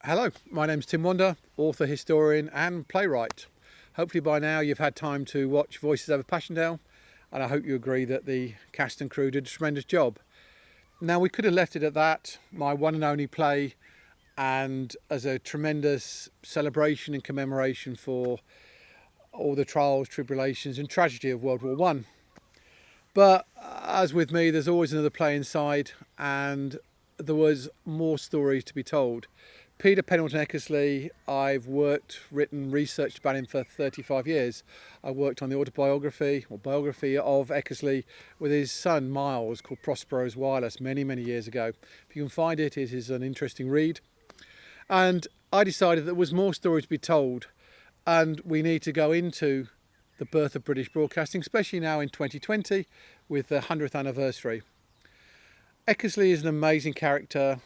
Hello, my name's Tim Wander, author, historian and playwright. Hopefully by now you've had time to watch Voices over Passchendaele, and I hope you agree that the cast and crew did a tremendous job. Now we could have left it at that, my one and only play, and as a tremendous celebration and commemoration for all the trials, tribulations and tragedy of World War One. But as with me, there's always another play inside, and there was more story to be told. Peter Pendleton Eckersley, I've worked, written, researched about him for 35 years. I worked on the biography of Eckersley with his son Miles, called Prospero's Wireless, many years ago. If you can find it, it is an interesting read. And I decided there was more story to be told, and we need to go into the birth of British broadcasting, especially now in 2020 with the 100th anniversary. Eckersley is an amazing character,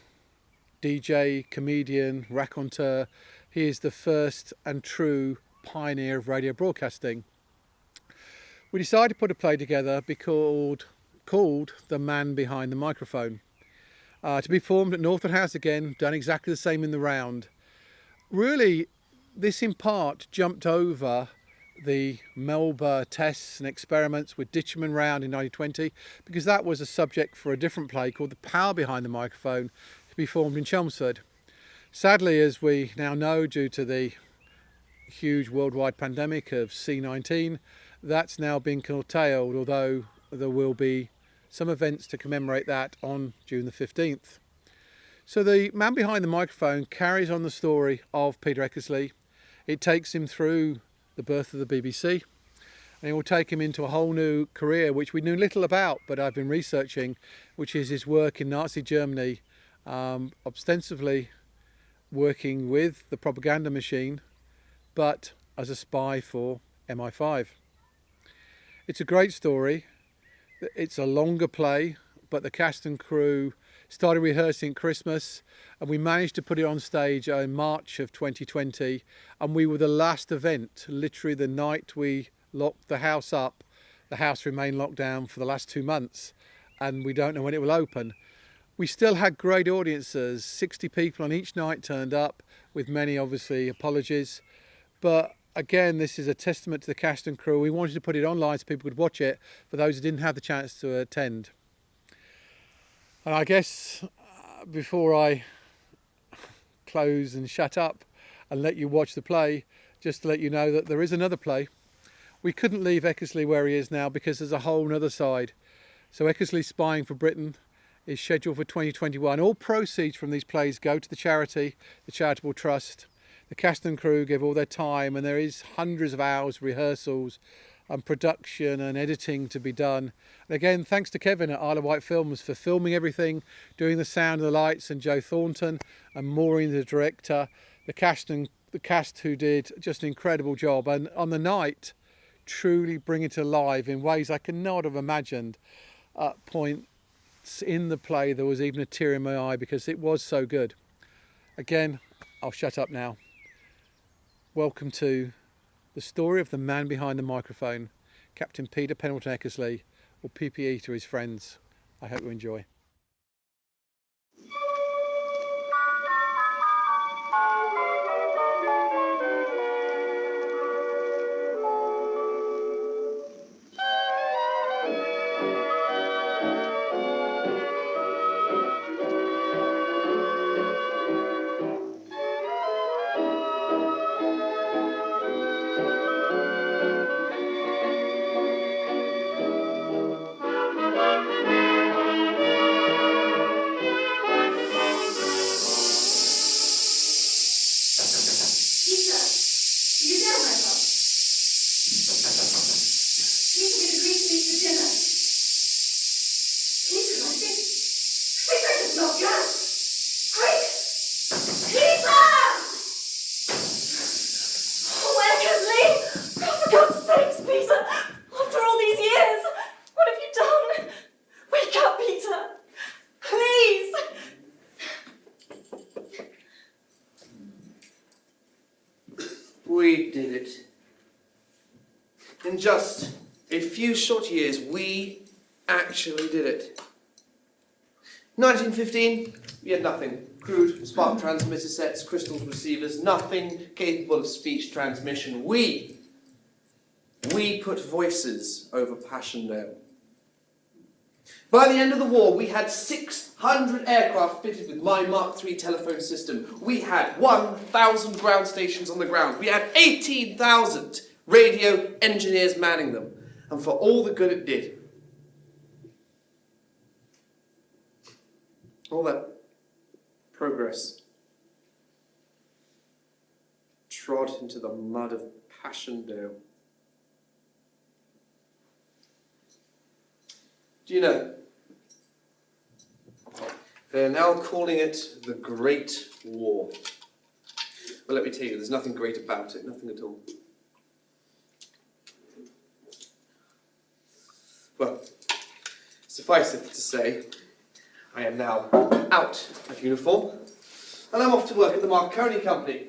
DJ, comedian, raconteur. He is the first and true pioneer of radio broadcasting. We decided to put a play together called The Man Behind the Microphone. To be performed at Northwood House again, done exactly the same in the round. Really, this in part jumped over the Melba tests and experiments with Ditchman Round in 1920, because that was a subject for a different play called The Power Behind the Microphone, to be formed in Chelmsford. Sadly, as we now know, due to the huge worldwide pandemic of C-19, that's now been curtailed, although there will be some events to commemorate that on June the 15th. So The Man Behind the Microphone carries on the story of Peter Eckersley. It takes him through the birth of the BBC, and it will take him into a whole new career which we knew little about, but I've been researching, which is his work in Nazi Germany, ostensibly working with the propaganda machine, but as a spy for MI5. It's a great story. It's a longer play, but the cast and crew started rehearsing at Christmas, and we managed to put it on stage in March of 2020, and we were the last event. Literally the night we locked the house up, the house remained locked down for the last 2 months, and we don't know when it will open. We still had great audiences. 60 people on each night turned up, with many obviously apologies, but again, this is a testament to the cast and crew. We wanted to put it online so people could watch it for those who didn't have the chance to attend. And I guess before I close and shut up and let you watch the play, just to let you know that there is another play. We couldn't leave Eckersley where he is now because there's a whole other side. So Eckersley Spying for Britain is scheduled for 2021. All proceeds from these plays go to the charity, the Charitable Trust. The cast and crew give all their time, and there is hundreds of hours of rehearsals and production and editing to be done. And again, thanks to Kevin at Isle of Wight Films for filming everything, doing the sound and the lights, and Joe Thornton and Maureen, the director, the cast who did just an incredible job. And on the night, truly bring it alive in ways I could not have imagined. At points in the play, there was even a tear in my eye because it was so good. Again, I'll shut up now. Welcome to the story of the man behind the microphone, Captain Peter Pendleton Eckersley, or PPE to his friends. I hope you enjoy. We did it. In just a few short years, we actually did it. 1915, we had nothing. Crude spark transmitter sets, crystal receivers, nothing capable of speech transmission. We put voices over Passchendaele. By the end of the war, we had 600 aircraft fitted with my Mark III telephone system. We had 1,000 ground stations on the ground. We had 18,000 radio engineers manning them. And for all the good it did, all that progress trod into the mud of Passchendaele. Do you know, they're now calling it the Great War. Well, let me tell you, there's nothing great about it, nothing at all. Well, suffice it to say, I am now out of uniform, and I'm off to work at the Marconi Company.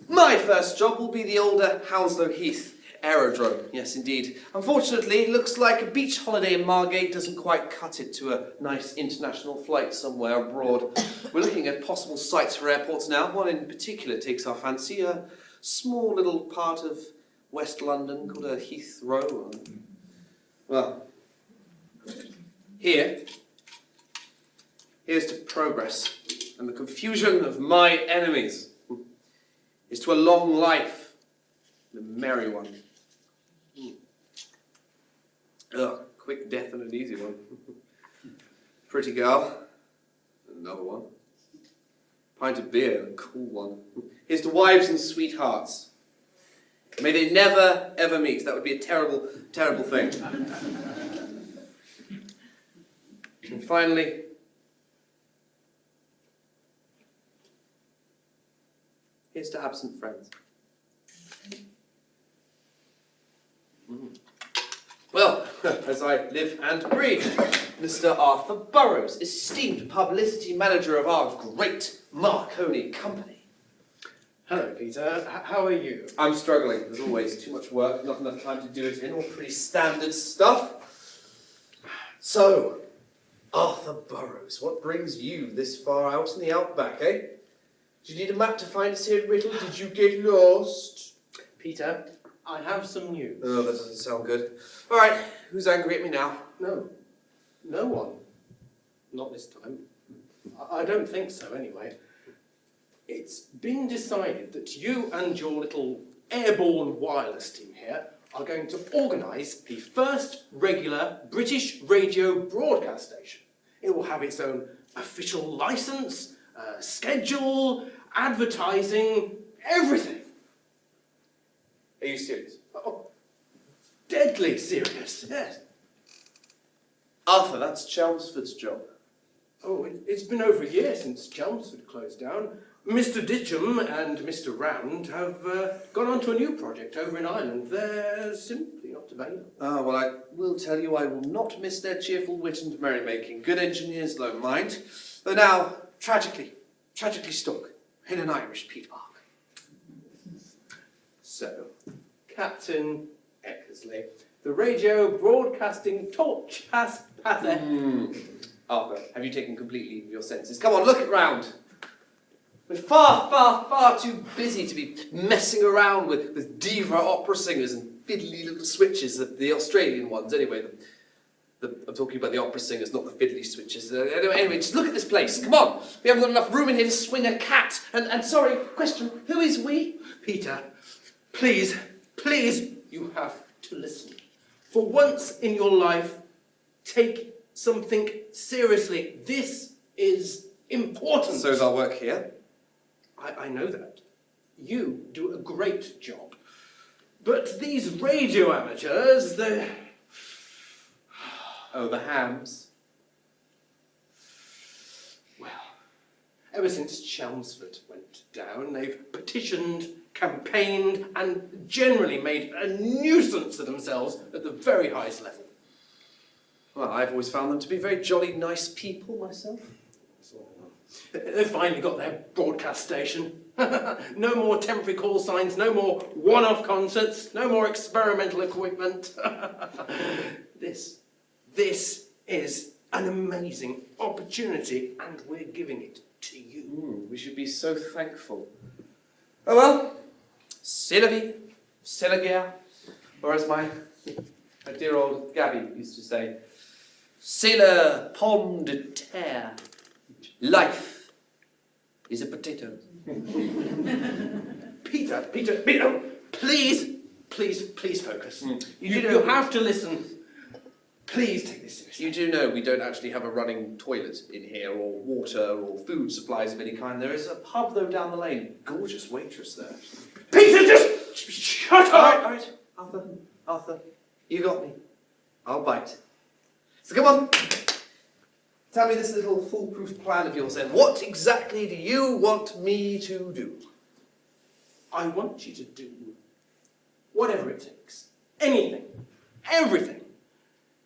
My first job will be the older Hounslow Heath aerodrome. Yes, indeed. Unfortunately, it looks like a beach holiday in Margate doesn't quite cut it to a nice international flight somewhere abroad. We're looking at possible sites for airports now. One in particular takes our fancy, a small little part of West London called a Heathrow. Well, here's to progress and the confusion of my enemies. Is to a long life, and a merry one. Quick death and an easy one. Pretty girl, another one. Pint of beer, a cool one. Here's to wives and sweethearts. May they never, ever meet. That would be a terrible, terrible thing. And finally, here's to absent friends. Well, as I live and breathe, Mr. Arthur Burrows, esteemed publicity manager of our great Marconi Company. Hello, Peter. How are you? I'm struggling, as always. Too much work, not enough time to do it in. All pretty standard stuff. So, Arthur Burrows, what brings you this far out in the outback, eh? Did you need a map to find us here at Whittle? Did you get lost? Peter, I have some news. Oh, that doesn't sound good. All right, who's angry at me now? No one. Not this time. I don't think so, anyway. It's been decided that you and your little airborne wireless team here are going to organise the first regular British radio broadcast station. It will have its own official licence, schedule, advertising, everything. Are you serious? Oh, deadly serious, yes. Arthur, that's Chelmsford's job. Oh, it's been over a year since Chelmsford closed down. Mr. Ditcham and Mr. Round have gone on to a new project over in Ireland. They're simply not available. Ah, well, I will tell you I will not miss their cheerful wit and merrymaking. Good engineers don't mind. They're now tragically stuck in an Irish peat park. So, Captain Eckersley, the radio broadcasting torch has Arthur, have you taken complete leave of your senses? Come on, look it round. We're far too busy to be messing around with diva opera singers and fiddly little switches, the Australian ones anyway. I'm talking about the opera singers, not the fiddly switches. Anyway, just look at this place. Come on. We haven't got enough room in here to swing a cat. And sorry, question, who is we? Peter, please, you have to listen. For once in your life, take something seriously. This is important. So they'll work here? I know that. You do a great job. But these radio amateurs, they're... Oh, the hams. Well, ever since Chelmsford went down, they've petitioned, campaigned, and generally made a nuisance of themselves at the very highest level. Well, I've always found them to be very jolly nice people myself. They've finally got their broadcast station. No more temporary call signs, no more one-off concerts, no more experimental equipment. This is an amazing opportunity, and we're giving it to you. We should be so thankful. Oh well, c'est la vie, c'est la guerre. Or as my dear old Gabby used to say, c'est la pomme de terre. Life is a potato. Peter, please focus. You have to listen. Please take this seriously. You do know we don't actually have a running toilet in here, or water, or food supplies of any kind. There is a pub, though, down the lane. Gorgeous waitress there. Peter, just shut up! All right. Arthur, you got me. I'll bite. So come on. Tell me this little foolproof plan of yours then. What exactly do you want me to do? I want you to do whatever it takes. Anything. Everything.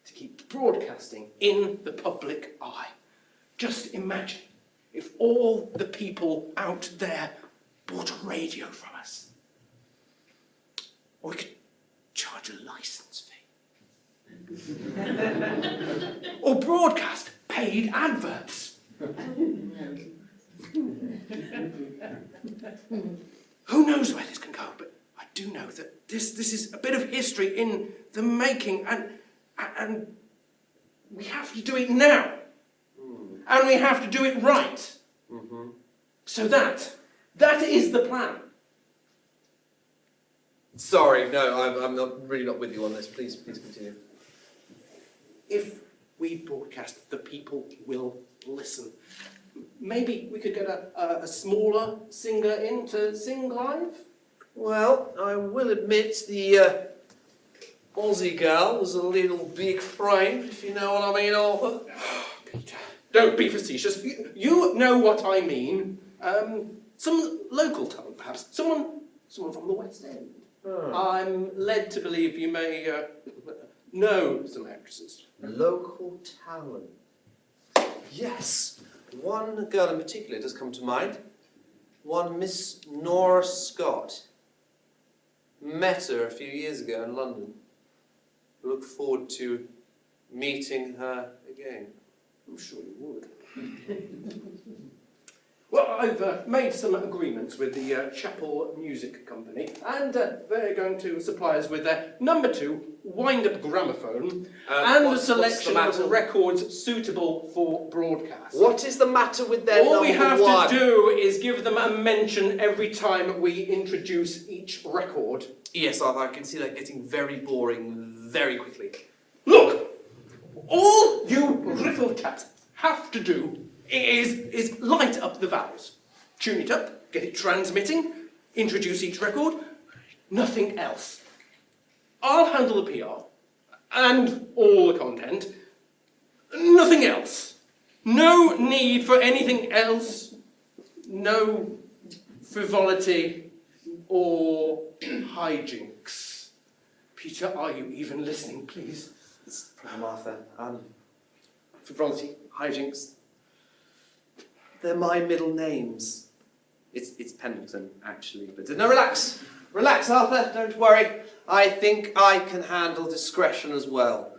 To keep broadcasting in the public eye. Just imagine if all the people out there bought a radio from us. Or we could charge a license fee. Or broadcast paid adverts. Who knows where this can go, but I do know that this is a bit of history in the making, and we have to do it now. And we have to do it right. So that is the plan. Sorry, no, I'm really not with you on this. Please continue. If we broadcast, the people will listen. Maybe we could get a smaller singer in to sing live? Well, I will admit the Aussie girl was a little big framed, if you know what I mean, Arthur. Peter, don't be facetious. You know what I mean. Some local talent, perhaps. Someone from the West End. I'm led to believe you may know some actresses. Local talent. Yes. One girl in particular does come to mind. One Miss Nora Scott. Met her a few years ago in London. Look forward to meeting her again. I'm sure you would. Well, I've made some agreements with the Chapel Music Company, and they're going to supply us with their number 2 wind-up gramophone and a selection of records suitable for broadcast. What is the matter with their All we have one? to do is give them a mention every time we introduce each record. Yes, Arthur, I can see that getting very boring very quickly. Look! All you little chaps have to do is light up the valves. Tune it up, get it transmitting, introduce each record, nothing else. I'll handle the PR and all the content, nothing else. No need for anything else, no frivolity or hijinks. Peter, are you even listening, please? That's the problem, Arthur. Frivolity, hijinks. They're my middle names. It's Pendleton, actually, but no, relax. Relax, Arthur, don't worry. I think I can handle discretion as well.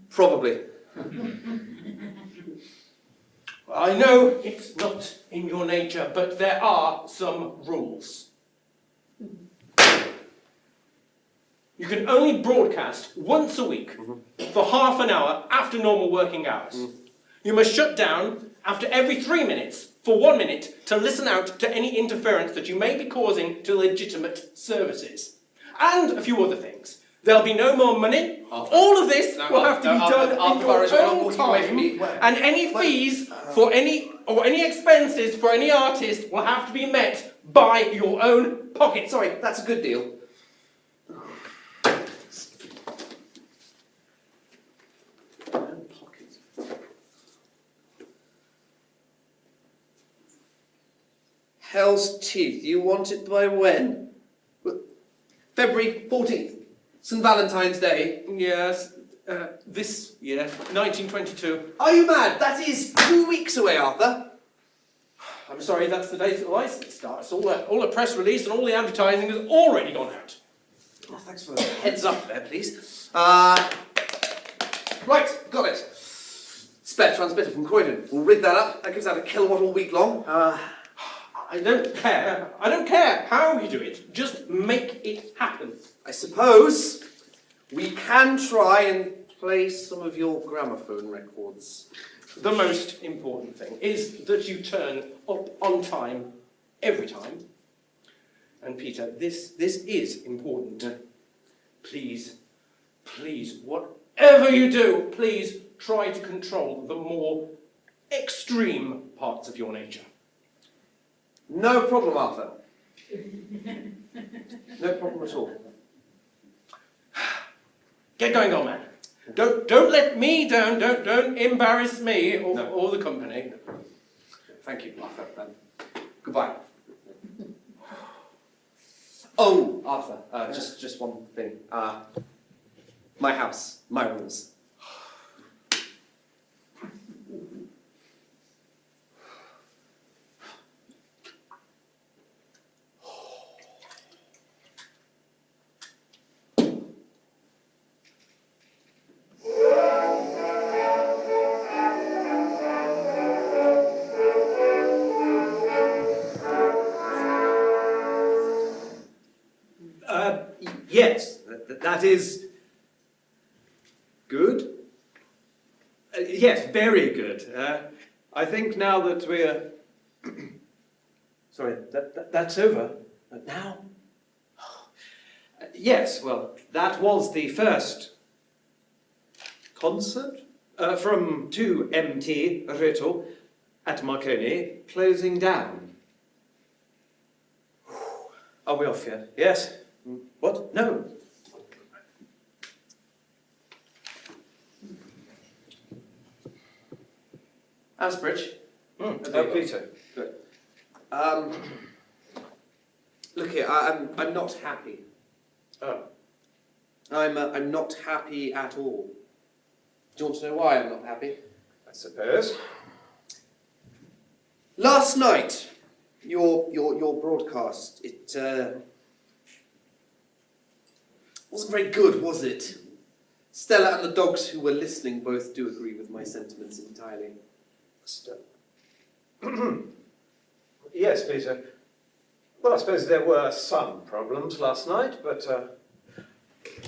Probably. I know it's not in your nature, but there are some rules. You can only broadcast once a week for half an hour after normal working hours. You must shut down after every 3 minutes for 1 minute to listen out to any interference that you may be causing to legitimate services. And a few other things. There'll be no more money. All of this will have to be done in your own time. And any fees for any expenses for any artist will have to be met by your own pocket. Sorry, that's a good deal. Hell's teeth, you want it by when? February 14th, St. Valentine's Day. Yes, this year, 1922. Are you mad? That is 2 weeks away, Arthur. I'm sorry, that's the date that the licence starts. All the press release and all the advertising has already gone out. Oh, thanks for the heads up there, please. Right, got it. spare transmitter from Croydon. We'll rig that up. That gives out a kilowatt all week long. I don't care. I don't care how you do it. Just make it happen. I suppose we can try and play some of your gramophone records. The most important thing is that you turn up on time every time. And Peter, this is important. Please, whatever you do, please try to control the more extreme parts of your nature. No problem, Arthur. No problem at all. Get going on, man. Don't let me down. Don't embarrass me or the company. Thank you, Arthur. Goodbye. Oh, Arthur, just one thing. My house, my rules. Yes, that is good. Yes, very good. I think now that we're... Sorry, that's over. Now? Yes, well, that was the first concert from 2MT Reto at Marconi, closing down. Are we off yet? Yes? What? No. Asbridge. Peter. Good. Look here, I'm not happy. Oh. I'm not happy at all. Do you want to know why I'm not happy? I suppose. Last night, your broadcast, it wasn't very good, was it? Stella and the dogs who were listening both do agree with my sentiments entirely. Yes, Peter. Well, I suppose there were some problems last night, but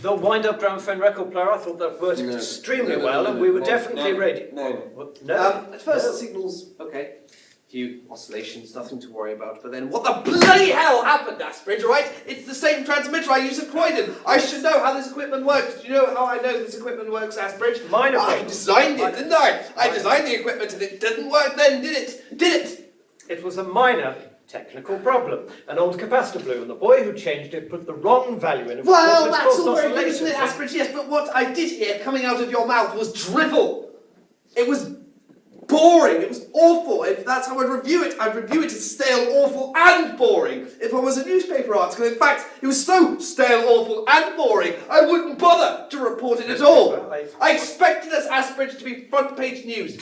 the wind-up gramophone record player, I thought that worked extremely well, and we were definitely ready. At first the signal's okay. A few oscillations, nothing to worry about. But then what the bloody hell happened, Asbridge, alright? It's the same transmitter I use at Croydon. I should know how this equipment works. Do you know how I know this equipment works, Asbridge? Minor I problem. designed it, didn't I? I designed the equipment and it didn't work then, did it? Did it? It was a minor technical problem. An old capacitor blew, and the boy who changed it put the wrong value in. Well, that's all very good, isn't it, Asbridge? Yes, but what I did hear coming out of your mouth was drivel. It was boring. It was awful. If that's how I'd review it as stale, awful, and boring. If I was a newspaper article, in fact, it was so stale, awful, and boring, I wouldn't bother to report it at all. I expected us, Asbridge, to be front-page news.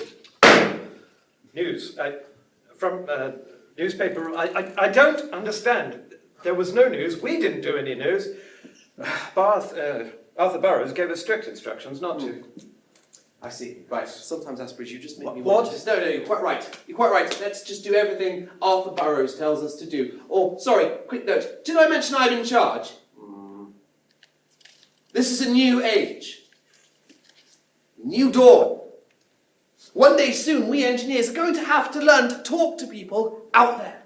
News? From newspaper? I don't understand. There was no news. We didn't do any news. Arthur Burroughs gave us strict instructions not to. I see. Right. Sometimes, Asbridge, you just make me What? want to... No, you're quite right. You're quite right. Let's just do everything Arthur Burroughs tells us to do. Or, sorry, quick note. Did I mention I'm in charge? This is a new age. New dawn. One day soon, we engineers are going to have to learn to talk to people out there.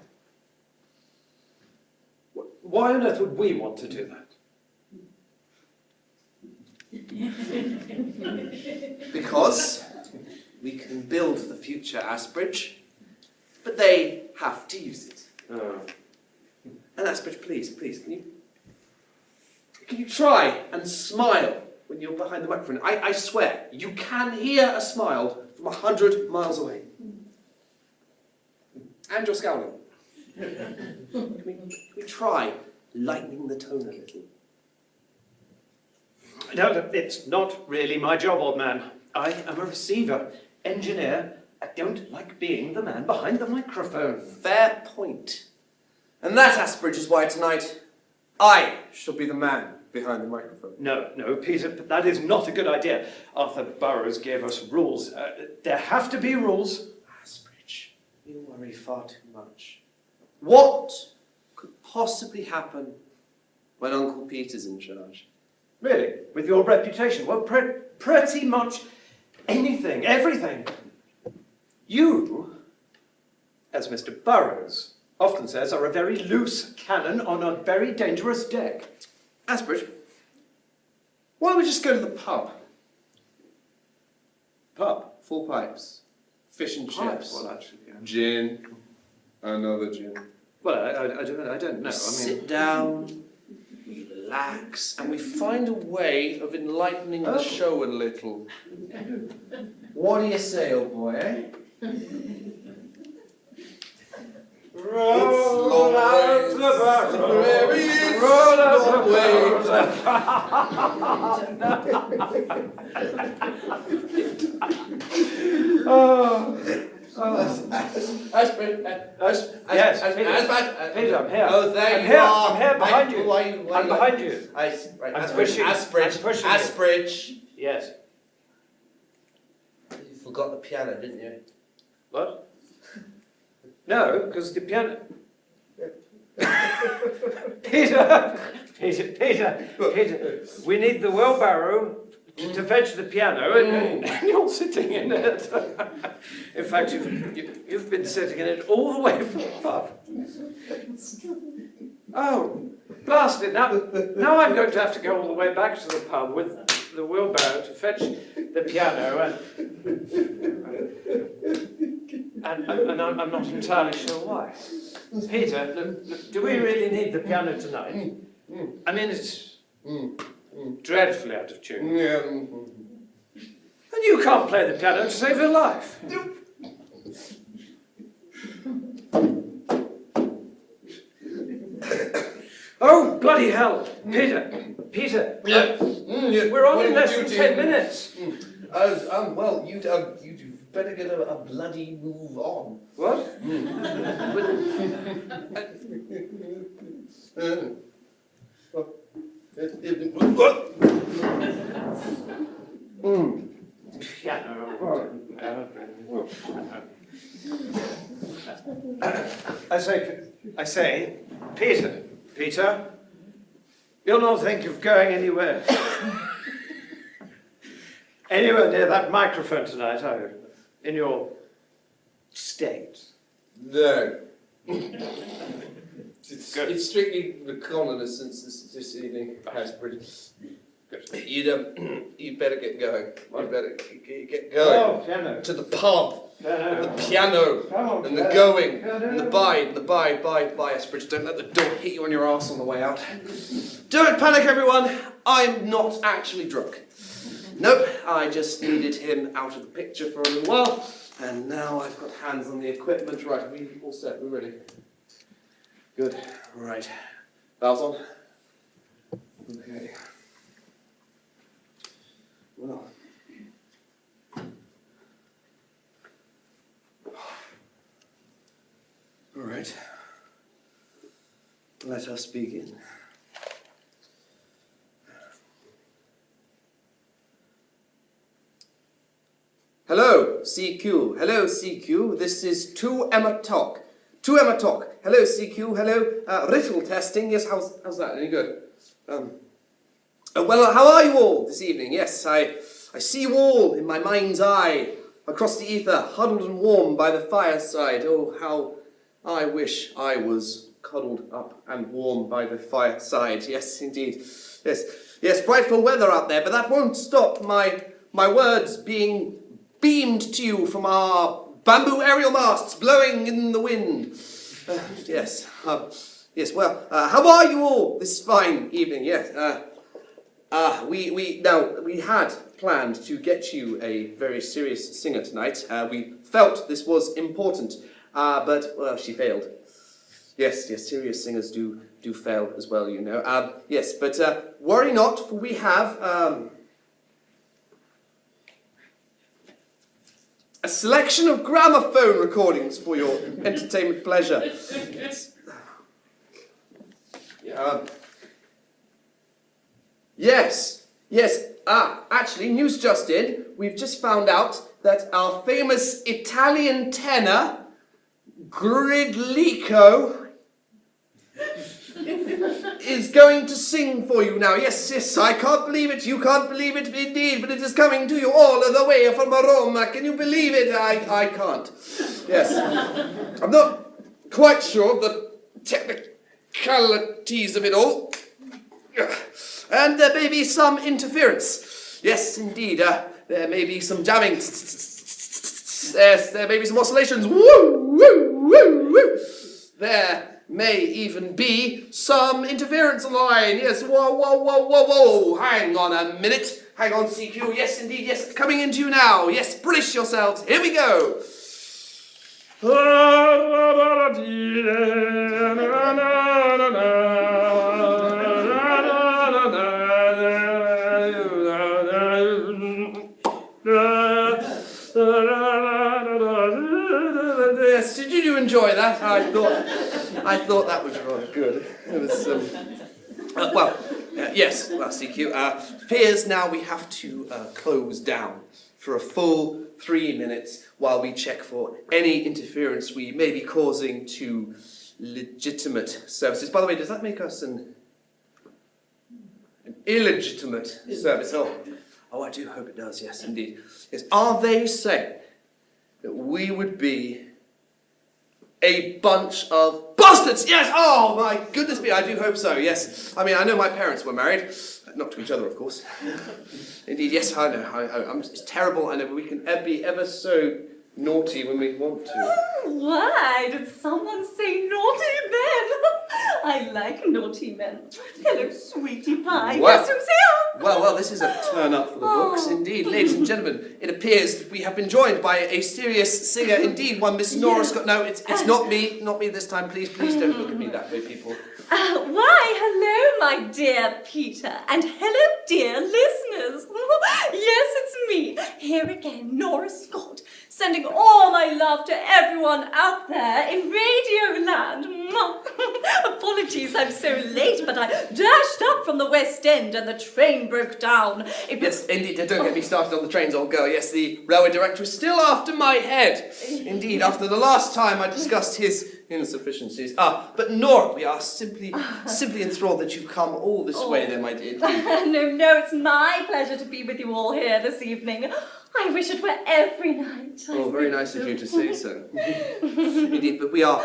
Why on earth would we want to do that? Because we can build the future, Asbridge, but they have to use it. And Asbridge, please, can you try and smile when you're behind the microphone? I swear, you can hear a smile from 100 miles away. And you're scowling. Can we try lightening the tone a little? No, it's not really my job, old man. I am a receiver, engineer. I don't like being the man behind the microphone. Fair point. And that, Asbridge, is why tonight I shall be the man behind the microphone. No, Peter, that is not a good idea. Arthur Burrows gave us rules. There have to be rules. Asbridge, you worry far too much. What could possibly happen when Uncle Peter's in charge? Really? With your reputation? Well, pretty much anything, everything. You, as Mr. Burrows often says, are a very loose cannon on a very dangerous deck. Asbridge, why don't we just go to the pub? Pub? 4 pipes, fish and chips, Well, actually, yeah. gin, another gin. Well, I don't know. Sit down, relax, and we find a way of enlightening the show a little. What do you say, old boy, eh? Roll out the barrel. Roll out Yes, Peter, I'm here. Oh, there I'm you here. are. I'm here behind you. I'm behind you. Right, I'm pushing you. Asbridge. Yes. You forgot the piano, didn't you? What? No, because the piano. Peter, we need the wheelbarrow to fetch the piano, and you're sitting in it. In fact, you've been sitting in it all the way from the pub. Oh, blast it! Now I'm going to have to go all the way back to the pub with the wheelbarrow to fetch the piano, and I'm not entirely sure why. Peter, look, do we really need the piano tonight? I mean, it's dreadfully out of tune. Yeah. And you can't play the piano to save your life. Oh, bloody hell! Peter, we're on in less than 10 minutes. Well, you'd better get a bloody move on. What? Piano. I say, Peter, you'll not think of going anywhere near that microphone tonight, are you? In your state. No. It's strictly reconnaissance this evening, Asbridge. You'd better get going. You better get going. Oh, piano. To the pub. Piano. The piano. Oh, And the piano. going. Piano. And the bye, Asbridge. Don't let the door hit you on your arse on the way out. Don't panic, everyone. I'm not actually drunk. Nope, I just needed him out of the picture for a little while. And now I've got hands on the equipment. Right, we all set. We're ready. Good. Right. Valves on. Okay. Well. All right. Let us begin. Hello, CQ. Hello, CQ. This is 2 Emma Talk. 2 Emma Talk. Hello, CQ. Hello. Riddle testing. Yes, how's that? Any good? Well, how are you all this evening? Yes, I see you all in my mind's eye, across the ether, huddled and warm by the fireside. Oh, how I wish I was cuddled up and warm by the fireside. Yes, indeed. Yes, frightful weather out there, but that won't stop my words being beamed to you from our bamboo aerial masts blowing in the wind. Yes, well, how are you all this fine evening? Yes, we had planned to get you a very serious singer tonight. We felt this was important, but, well, she failed. Yes, serious singers do fail as well, you know. Yes, but worry not, for we have a selection of gramophone recordings for your entertainment pleasure. Yes. Actually, news just in. We've just found out that our famous Italian tenor, Gridlico, is going to sing for you now. Yes, I can't believe it. You can't believe it indeed, but it is coming to you all the way from Rome. Can you believe it? I can't. Yes. I'm not quite sure of the technicalities of it all. And there may be some interference. Yes, indeed. There may be some jamming. Yes, there may be some oscillations. Woo, woo, woo, woo. There may even be some interference on the line. Yes, whoa. Hang on a minute. Hang on, CQ. Yes, indeed. Yes, it's coming into you now. Yes, brace yourselves. Here we go. Yes, did you enjoy that? I thought that was rather good. It was yes, CQ. Appears now we have to close down for a full 3 minutes while we check for any interference we may be causing to legitimate services. By the way, does that make us an illegitimate service? Oh, I do hope it does. Yes, indeed. Yes. Are they saying that we would be a bunch of bastards? Yes! Oh, my goodness me, I do hope so, yes. I mean, I know my parents were married. Not to each other, of course. Indeed, yes, I know. It's terrible. I know, but we can be ever so naughty when we want to. Why did someone say naughty men? I like naughty men. Hello, sweetie pie. Guess who's here? Well, this is a turn up for the books, indeed. Ladies and gentlemen, it appears that we have been joined by a serious singer, indeed, one Miss Nora Scott. No, it's not me this time. Please don't look at me that way, people. Why, hello, my dear Peter, and hello, dear listeners. Yes, it's me, here again, Nora Scott, sending all my love to everyone out there in Radio Land. Apologies, I'm so late, but I dashed up from the West End and the train broke down. Yes, indeed, don't get me started on the trains, old girl. Yes, the railway director is still after my head. Indeed, after the last time I discussed his insufficiencies. But Nora, we are simply enthralled that you've come all this way there, my dear. No, it's my pleasure to be with you all here this evening. I wish it were every night. Oh, very nice of you to say so. Indeed, but we are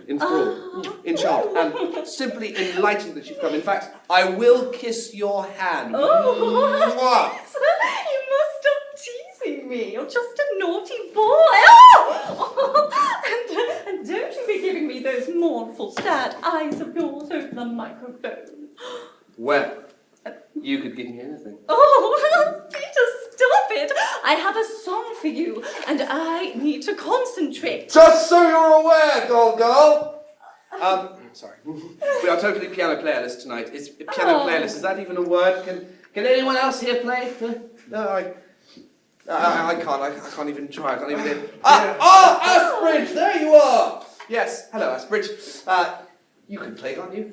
enthralled, enchanted, and simply enlightened that you've come. In fact, I will kiss your hand. Oh, you must stop teasing me. You're just a naughty boy. And don't you be giving me those mournful, sad eyes of yours over the microphone. Well, you could give me anything. Oh, Peter, stop it. I have a song for you, and I need to concentrate. Just so you're aware, girl. Sorry. We are totally piano playerless tonight. Is piano playerless? Is that even a word? Can anyone else here play? No, I can't. I can't even try. I can't even hear. Asbridge, there you are. Yes. Hello, Asbridge. You can play, can't you?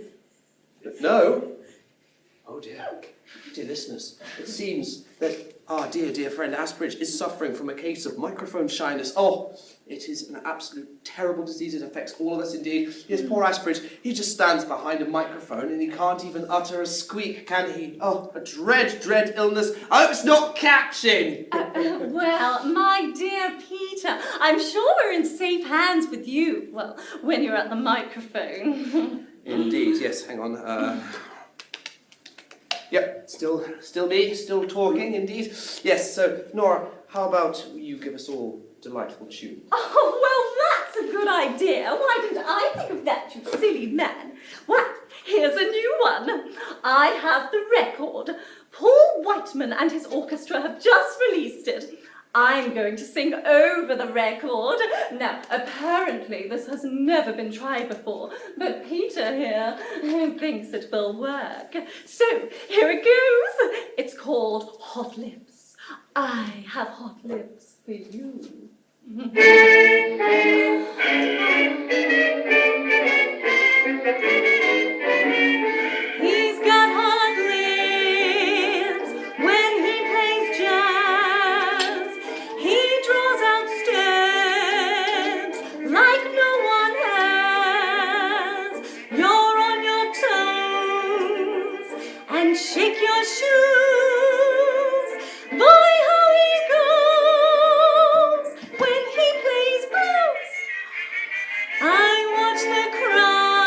No. Oh dear. Dear listeners, it seems that our dear friend Asbridge is suffering from a case of microphone shyness. Oh, it is an absolute terrible disease. It affects all of us indeed. Yes, poor Asbridge, he just stands behind a microphone and he can't even utter a squeak, can he? Oh, a dread illness. I hope it's not catching. Well, my dear Peter, I'm sure we're in safe hands with you. Well, when you're at the microphone. Indeed, yes, hang on. Yep, still me, still talking, indeed. Yes, so, Nora, how about you give us all a delightful tune? Oh, well, that's a good idea. Why didn't I think of that, you silly man? Well, here's a new one. I have the record. Paul Whiteman and his orchestra have just released it. I'm going to sing over the record. Now, apparently this has never been tried before, but Peter here thinks it will work. So, here it goes. It's called Hot Lips. I have hot lips for you. He's got hot lips. and shake your shoes. Boy, how he goes when he plays blues. I watch the crowd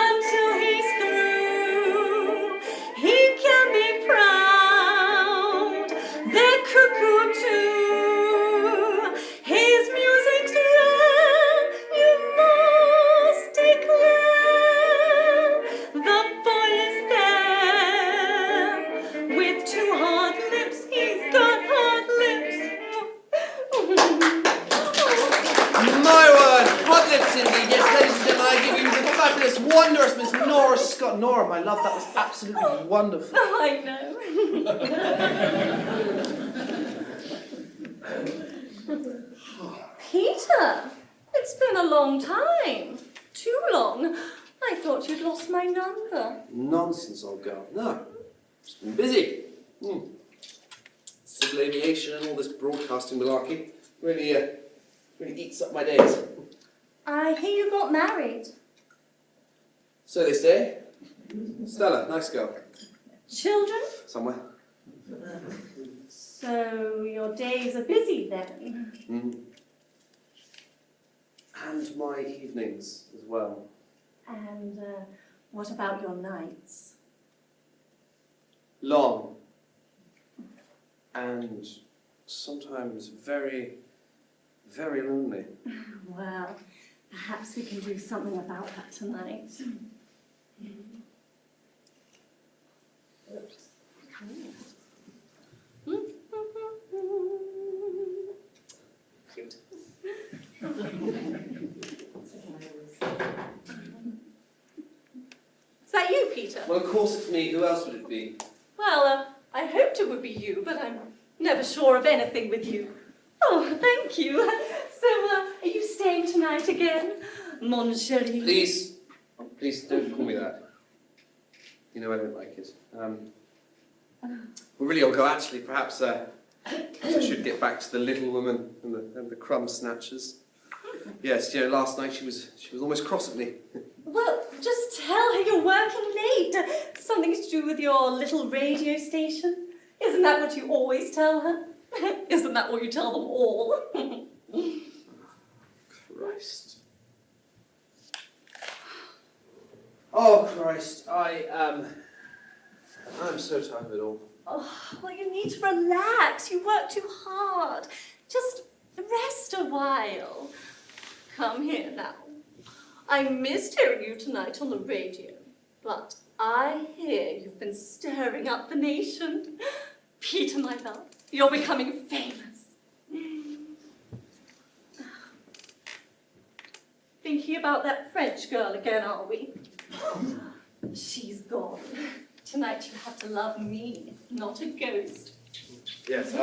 until he's through. He can be proud, they're cuckoo too. His music's rare, you must declare. The boy is there with two hard lips. He's got hard lips. My word, hot lips indeed. Yes, ladies and gentlemen, I give you the fabulous, wondrous Miss Nora Scott. Nora, my love, that was absolutely wonderful. I know. Peter, it's been a long time. Too long. I thought you'd lost my number. Nonsense, old girl. No, just been busy. Civil aviation and all this broadcasting malarkey really eats up my days. I hear you got married. So they say. Stella, nice girl. Children? Somewhere. So your days are busy then? And my evenings as well. And what about your nights? Long. And sometimes very, very lonely. Well, perhaps we can do something about that tonight. Cute. Is that you, Peter? Well, of course it's me. Who else would it be? Well, I hoped it would be you, but I'm never sure of anything with you. Oh, thank you. So, are you staying tonight again, mon chéri? Please don't call me that. You know I don't like it. We're really on go. Actually, perhaps I should get back to the little woman and the crumb snatchers. Yes, you know, last night she was almost cross at me. Well, just tell her you're working late. Something to do with your little radio station. Isn't that what you always tell her? Isn't that what you tell them all? Christ. Oh, Christ. I'm so tired of it all. Oh, well, you need to relax. You work too hard. Just rest a while. Come here now. I missed hearing you tonight on the radio, but I hear you've been stirring up the nation. Peter, my love, you're becoming famous. Thinking about that French girl again, are we? She's gone. Tonight you have to love me, not a ghost. Yes,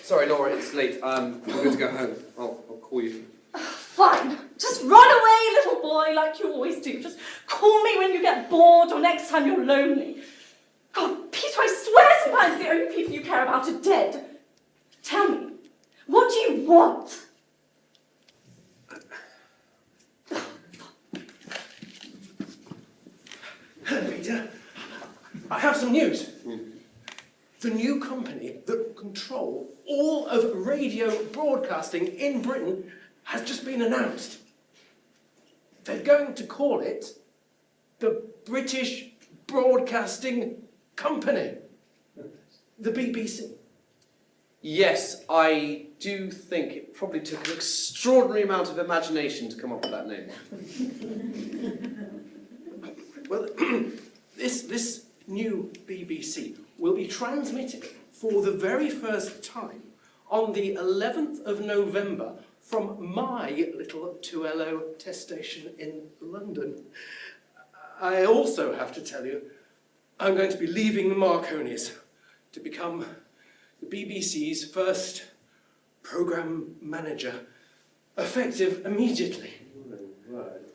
sorry, Nora, it's late. I'm going to go home. I'll call you. Fine. Just run away, little boy, like you always do. Just call me when you get bored or next time you're lonely. God, Peter, I swear sometimes the only people you care about are dead. Tell me, what do you want? Peter, I have some news. The new company that will control all of radio broadcasting in Britain has just been announced. They're going to call it the British Broadcasting Company, the BBC. Yes, I do think it probably took an extraordinary amount of imagination to come up with that name. Well, this new BBC will be transmitted for the very first time on the 11th of November from my little 2LO test station in London. I also have to tell you, I'm going to be leaving the Marconis to become the BBC's first programme manager, effective immediately.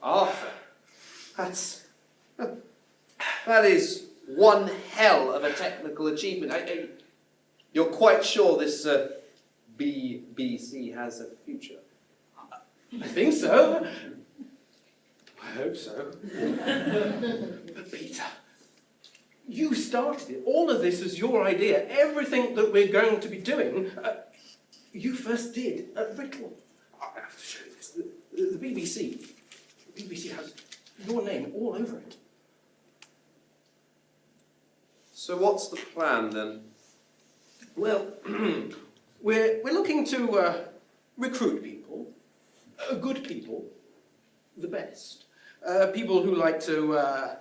Arthur, that is one hell of a technical achievement. You're quite sure this BBC has a future? I think so. I hope so. But Peter, You started it. All of this is your idea. Everything that we're going to be doing, you first did at Whittle. I have to show you this. The BBC. The BBC has your name all over it. So what's the plan then? Well, we're looking to recruit people, good people, the best. People who like to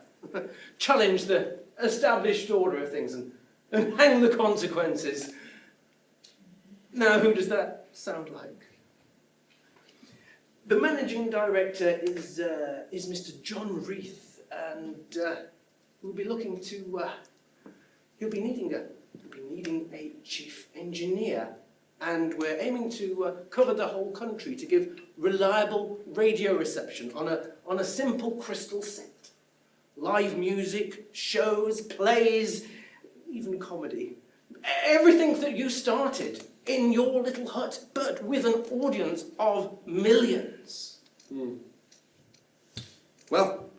challenge the established order of things and hang the consequences. Now, who does that sound like? The managing director is Mr. John Reith, and we'll be looking to. He'll be needing a chief engineer, and we're aiming to cover the whole country to give reliable radio reception on a simple crystal set. Live music, shows, plays, even comedy. Everything that you started in your little hut, but with an audience of millions. Well,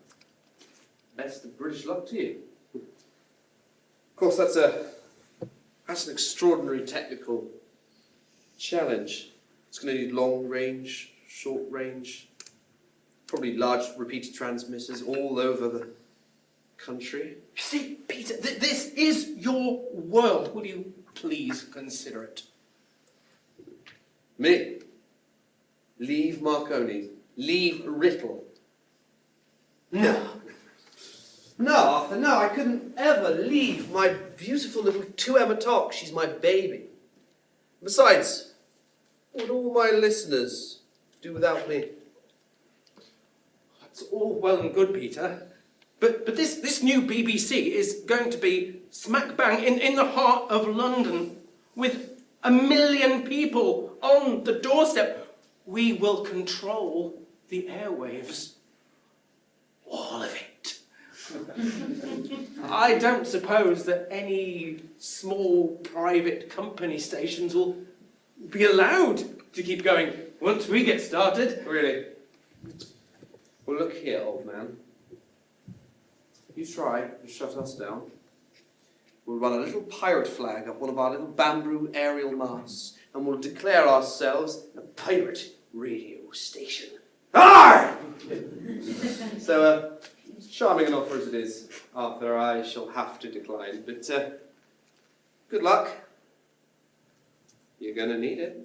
best of British luck to you. Of course, that's an extraordinary technical challenge. It's going to need long range, short range, probably large repeater transmitters all over the country. You see, Peter, this is your world. Will you please consider it? Me? Leave Marconi? Leave Whittle? No. No, Arthur, no, I couldn't ever leave my beautiful little 2 talk. She's my baby. Besides, what would all my listeners do without me? That's all well and good, Peter. But this new BBC is going to be smack bang in the heart of London with 1 million people on the doorstep. We will control the airwaves. All of it. I don't suppose that any small private company stations will be allowed to keep going once we get started. Really? Well, look here, old man. You try to shut us down. We'll run a little pirate flag up one of our little bamboo aerial masts, and we'll declare ourselves a pirate radio station. Arr! So, charming an offer as it is, Arthur, I shall have to decline. But good luck. You're going to need it.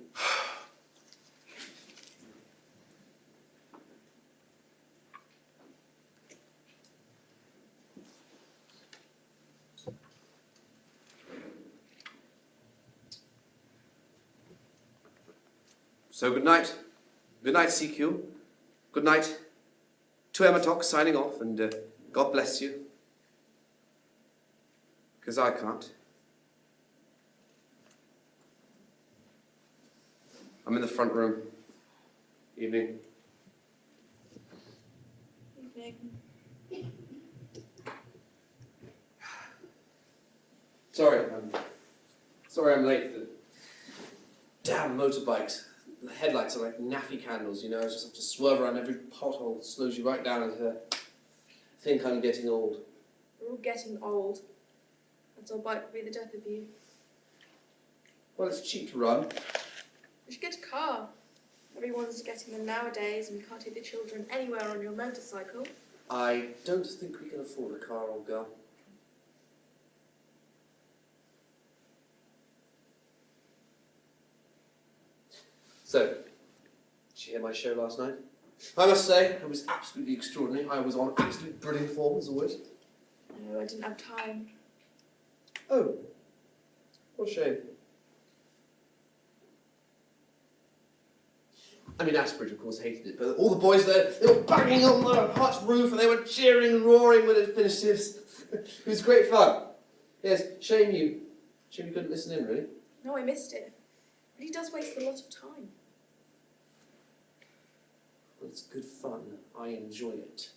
So good night. Good night, CQ. Good night. 2 signing off, and God bless you. Because I can't. I'm in the front room. Evening. Evening. Sorry I'm late. The damn motorbikes. The headlights are like naffy candles, you know. I just have to swerve around every pothole. It slows you right down into I think I'm getting old. We're all getting old. That's our bike will be the death of you. Well, it's cheap to run. We should get a car. Everyone's getting them nowadays, and we can't take the children anywhere on your motorcycle. I don't think we can afford a car, old girl. So, did you hear my show last night? I must say, it was absolutely extraordinary. I was on absolute brilliant form, as always. No, I didn't have time. Oh, what a shame. I mean, Asbridge, of course, hated it, but all the boys there, they were banging on the hut's roof and they were cheering and roaring when it finished. It was great fun. Yes, shame you couldn't listen in, really. No, I missed it. But he does waste a lot of time. Well, it's good fun. I enjoy it.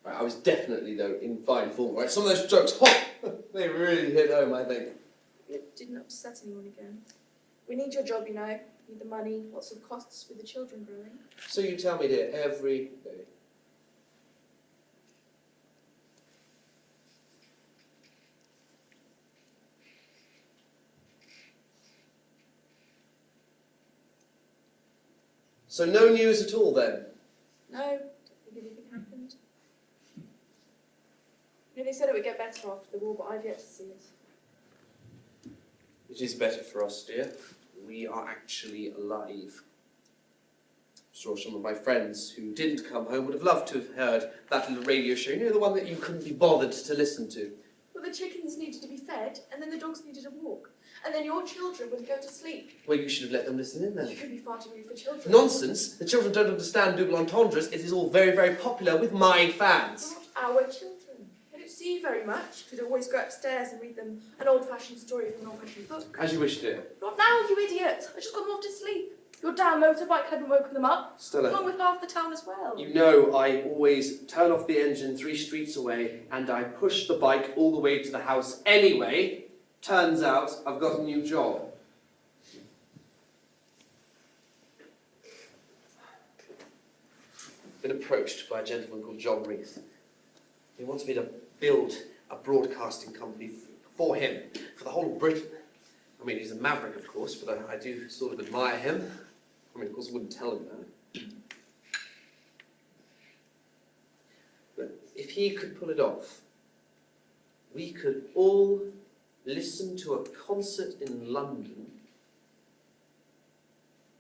Right, I was definitely, though, in fine form, right? Some of those jokes, they really hit home, I think. It didn't upset anyone again. We need your job, you know. We need the money, lots of costs with the children growing. So you tell me, dear, every day. So no news at all then? No, don't think anything happened. You know, they said it would get better after the war, but I've yet to see it. It is better for us, dear. We are actually alive. I'm sure some of my friends who didn't come home would have loved to have heard that little radio show. You know, the one that you couldn't be bothered to listen to. Well, the chickens needed to be fed, and then the dogs needed a walk. And then your children would go to sleep. Well, you should have let them listen in then. You could be far too rude for children. Nonsense. The children don't understand double entendres. It is all very, very popular with my fans. Not our children. They don't see you very much. Could always go upstairs and read them an old-fashioned story from an old-fashioned book. As you wish, dear. Not now, you idiot. I just got them off to sleep. Your damn motorbike hadn't woken them up. Stella. Along with half the town as well. You know I always turn off the engine 3 streets away and I push the bike all the way to the house anyway. Turns out I've got a new job. Been approached by a gentleman called John Reith. He wants me to build a broadcasting company for him, for the whole of Britain. I mean, he's a maverick, of course, but I do sort of admire him. I mean, of course, I wouldn't tell him that. But if he could pull it off, we could all listen to a concert in London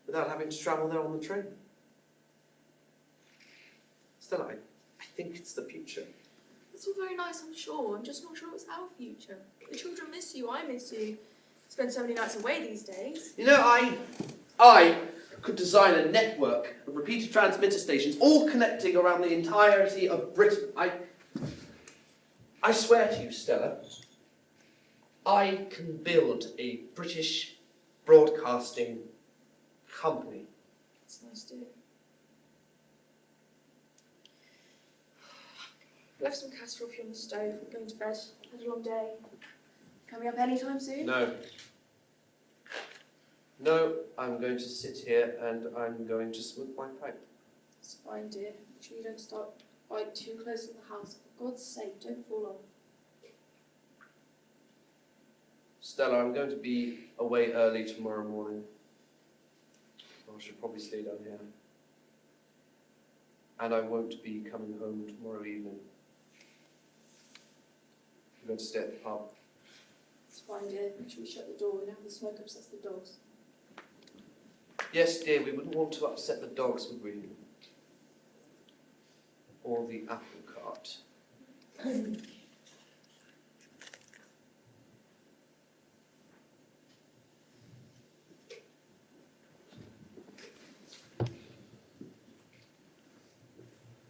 without having to travel there on the train. Stella, I think it's the future. It's all very nice, I'm sure. I'm just not sure it's our future. The children miss you, I miss you. Spend so many nights away these days. You know, I could design a network of repeated transmitter stations, all connecting around the entirety of Britain. I swear to you, Stella, I can build a British broadcasting company. It's nice to do. Left some casserole for you on the stove. I'm going to bed. Had a long day. Coming up anytime soon? No. No, I'm going to sit here and I'm going to smoke my pipe. It's fine, dear. Make sure you don't start right too close to the house. For God's sake, don't fall off. Stella, I'm going to be away early tomorrow morning. I should probably stay down here. And I won't be coming home tomorrow evening. I'm going to stay at the pub. It's fine, dear. Make sure you shut the door and have the smoke upsets the dogs. Yes, dear, we wouldn't want to upset the dogs, would we? Or the apple cart.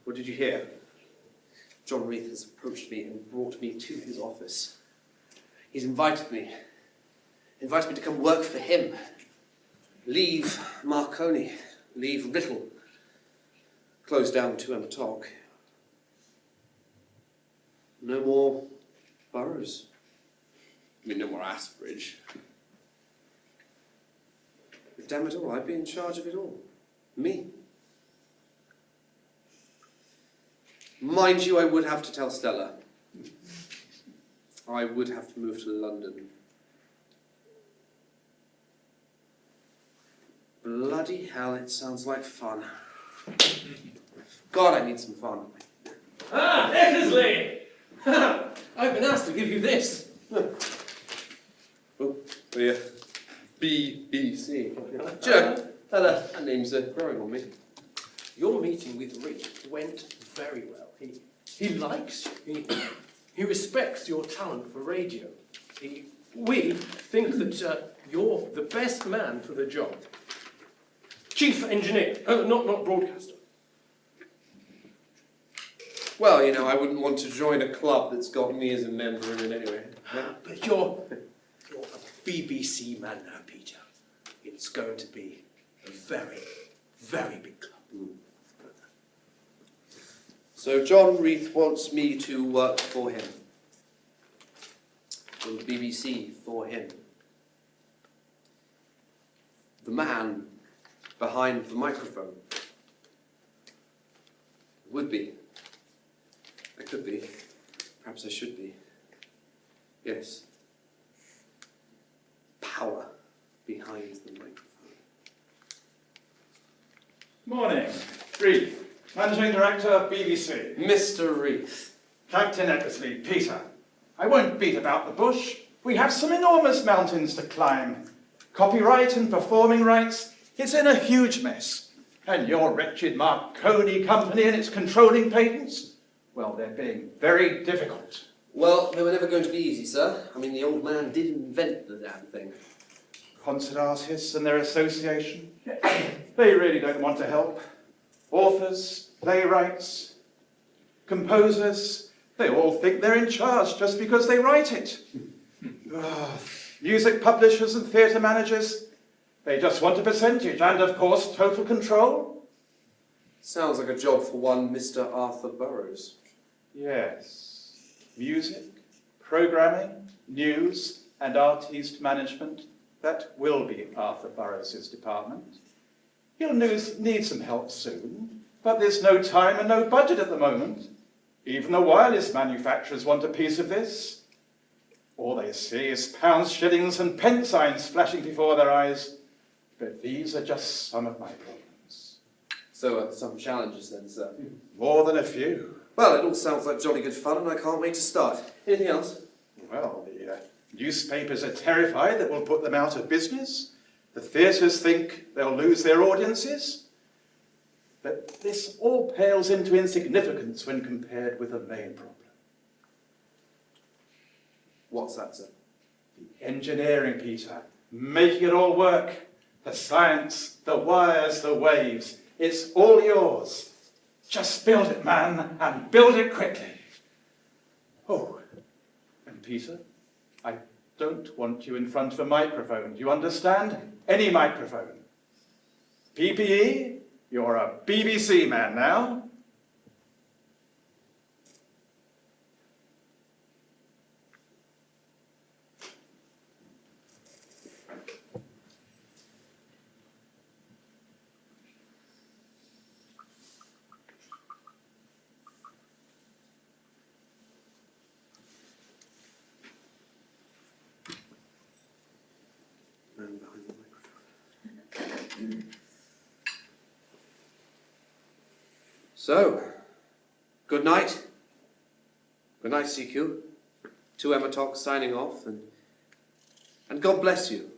What did you hear? John Reith has approached me and brought me to his office. He's invited me to come work for him. Leave Marconi, leave Riddle, close down 2M Talk. No more boroughs. I mean, no more Asbridge. But damn it all, I'd be in charge of it all. Me. Mind you, I would have to tell Stella. I would have to move to London. Bloody hell, it sounds like fun. God, I need some fun. Ah, Eckersley! I've been asked to give you this. Oh, yeah. BBC. Joe, that name's growing on me. Your meeting with Rick went very well. He likes you. He respects your talent for radio. We think that you're the best man for the job. Chief engineer, not broadcaster. Well, you know, I wouldn't want to join a club that's got me as a member in it anyway. But you're a BBC man now, Peter. It's going to be a very, very big club. So John Reith wants me to work for him. For the BBC for him. the man behind the microphone. Would be. I could be. Perhaps I should be. Yes. Power behind the microphone. Morning. Reeve, Managing Director, BBC. Mr. Reith. Captain Eckersley, Peter. I won't beat about the bush. We have some enormous mountains to climb. Copyright and performing rights, it's in a huge mess. And your wretched Marconi company and its controlling patents, well, they're being very difficult. Well, they were never going to be easy, sir. I mean, the old man did invent the damn thing. Concert artists and their association, they really don't want to help. Authors, playwrights, composers, they all think they're in charge just because they write it. Music publishers and theatre managers, they just want a percentage and, of course, total control. Sounds like a job for one Mr. Arthur Burroughs. Yes. Music, programming, news, and artiste management, that will be Arthur Burroughs' department. He'll need some help soon, but there's no time and no budget at the moment. Even the wireless manufacturers want a piece of this. All they see is pounds, shillings, and pence signs flashing before their eyes. But these are just some of my problems. So, some challenges then, sir. More than a few. Well, it all sounds like jolly good fun, and I can't wait to start. Anything else? Well, the newspapers are terrified that we'll put them out of business. The theatres think they'll lose their audiences. But this all pales into insignificance when compared with the main problem. What's that, sir? The engineering, Peter. Making it all work. The science, the wires, the waves. It's all yours. Just build it, man, and build it quickly. Oh, and Peter, I don't want you in front of a microphone. Do you understand? Any microphone. PPE, you're a BBC man now. Man behind the microphone. So, good night. Good night, CQ. To Emma Talk signing off, and God bless you.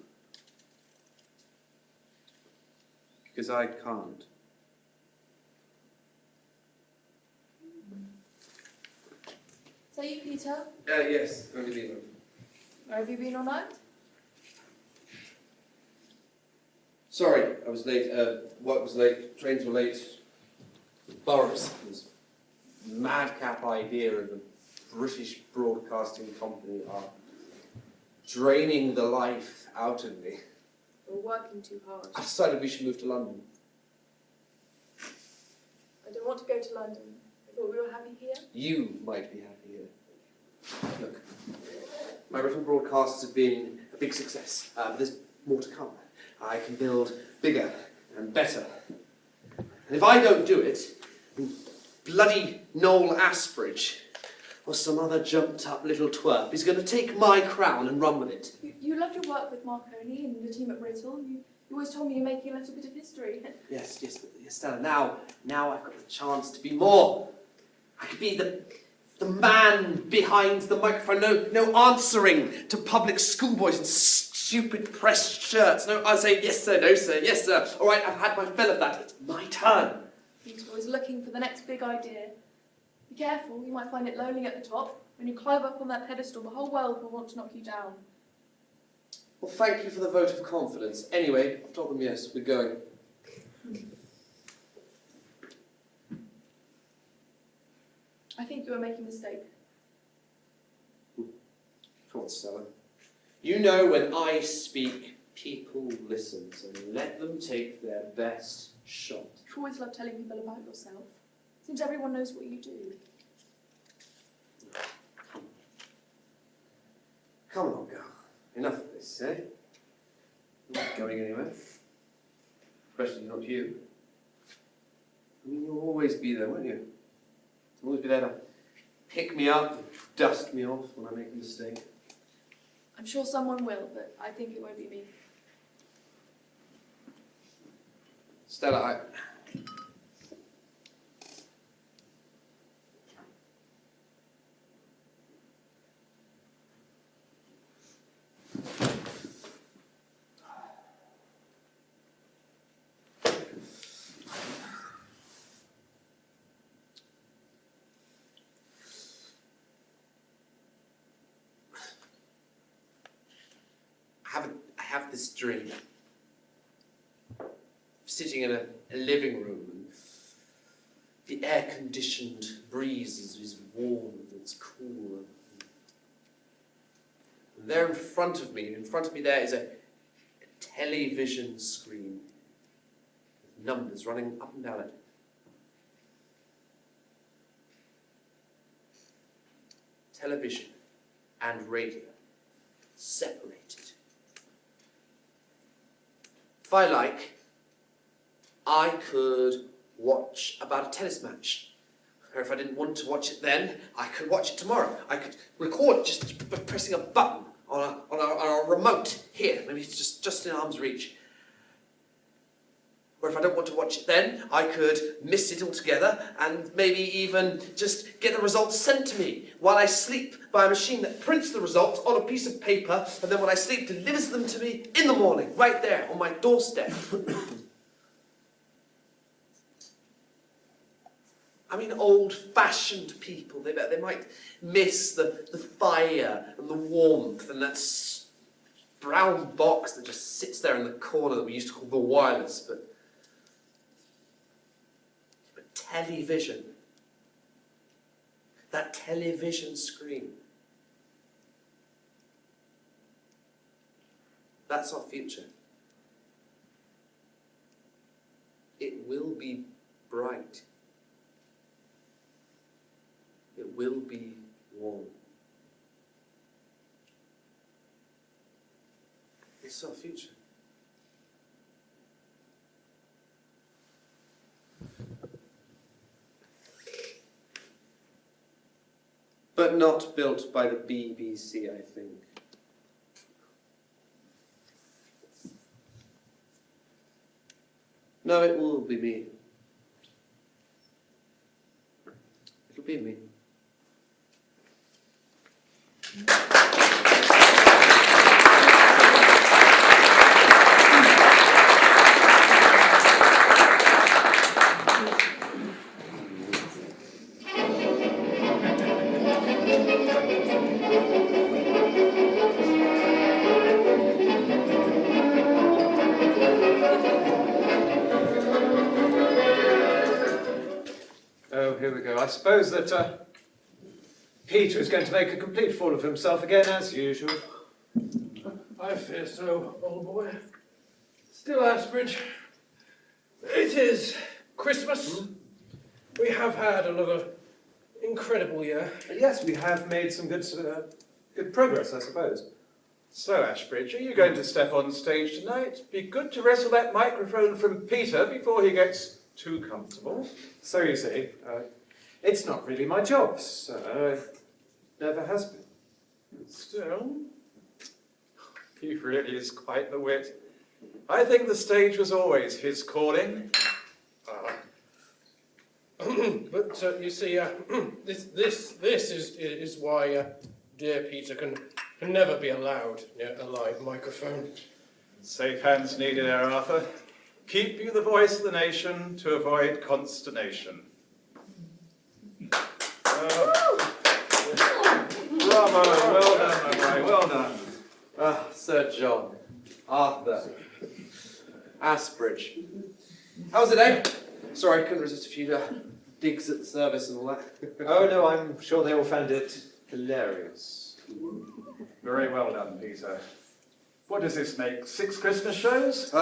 Because I can't. Is that you, Peter? Yes, only leave them. Where have you been all night? Sorry, I was late. Work was late. Trains were late. Boris, this madcap idea of the British Broadcasting Company are draining the life out of me. You're working too hard. I decided we should move to London. I don't want to go to London. I thought we were happy here. You might be happy here. Look, my written broadcasts have been a big success. But there's more to come. I can build bigger and better. And if I don't do it, bloody Noel Asbridge or some other jumped-up little twerp is going to take my crown and run with it. You loved your work with Marconi and the team at Brittle. You always told me you're making a little bit of history. Yes, but Stella, now I've got the chance to be more. I could be the man behind the microphone. No answering to public schoolboys in stupid pressed shirts. No, I say yes sir, no sir, yes sir. All right, I've had my fill of that. It's my turn. He's always looking for the next big idea. Be careful, you might find it lonely at the top. When you climb up on that pedestal, the whole world will want to knock you down. Well, thank you for the vote of confidence. Anyway, I've told them yes, we're going. I think you are making a mistake. Come on, Stella. You know when I speak, people listen, so let them take their best shot. You always love telling people about yourself. Seems everyone knows what you do. Come on, girl. Enough of this, eh? I'm not going anywhere. Especially not you. I mean, you'll always be there, won't you? You'll always be there to pick me up and dust me off when I make a mistake. I'm sure someone will, but I think it won't be me. Stella, I have this dream. Sitting in a living room, and the air-conditioned breeze is warm and it's cool. And there in front of me there is a television screen with numbers running up and down it. Television and radio separated. If I like, I could watch about a tennis match. Or if I didn't want to watch it then, I could watch it tomorrow. I could record just by pressing a button on a remote here. Maybe it's just in arm's reach. Or if I don't want to watch it then, I could miss it altogether and maybe even just get the results sent to me while I sleep by a machine that prints the results on a piece of paper and then when I sleep delivers them to me in the morning, right there on my doorstep. I mean, old-fashioned people, they might miss the fire and the warmth and that brown box that just sits there in the corner that we used to call the wireless, but television, that television screen, that's our future. It will be bright. It will be warm. It's our future. But not built by the BBC, I think. No, it will be me. It'll be me. Oh, here we go. I suppose that Peter is going to make a complete fool of himself again, as usual. I fear so, old boy. Still, Ashbridge, it is Christmas. We have had another incredible year. Yes, we have made some good progress, I suppose. So, Ashbridge, are you going to step on stage tonight? Be good to wrestle that microphone from Peter before he gets too comfortable. So you see, it's not really my job, so it never has been. Still, He really is quite the wit. I think the stage was always his calling. but you see, this is why dear Peter can never be allowed near a live microphone. Safe hands needed there, Arthur. Keep you the voice of the nation to avoid consternation. Bravo, well done, my boy, well done. Sir John, Arthur, Ashbridge. How was it, eh? Sorry, I couldn't resist a few digs at the service and all that. Oh no, I'm sure they all found it hilarious. Very well done, Peter. What does this make? 6 Christmas shows?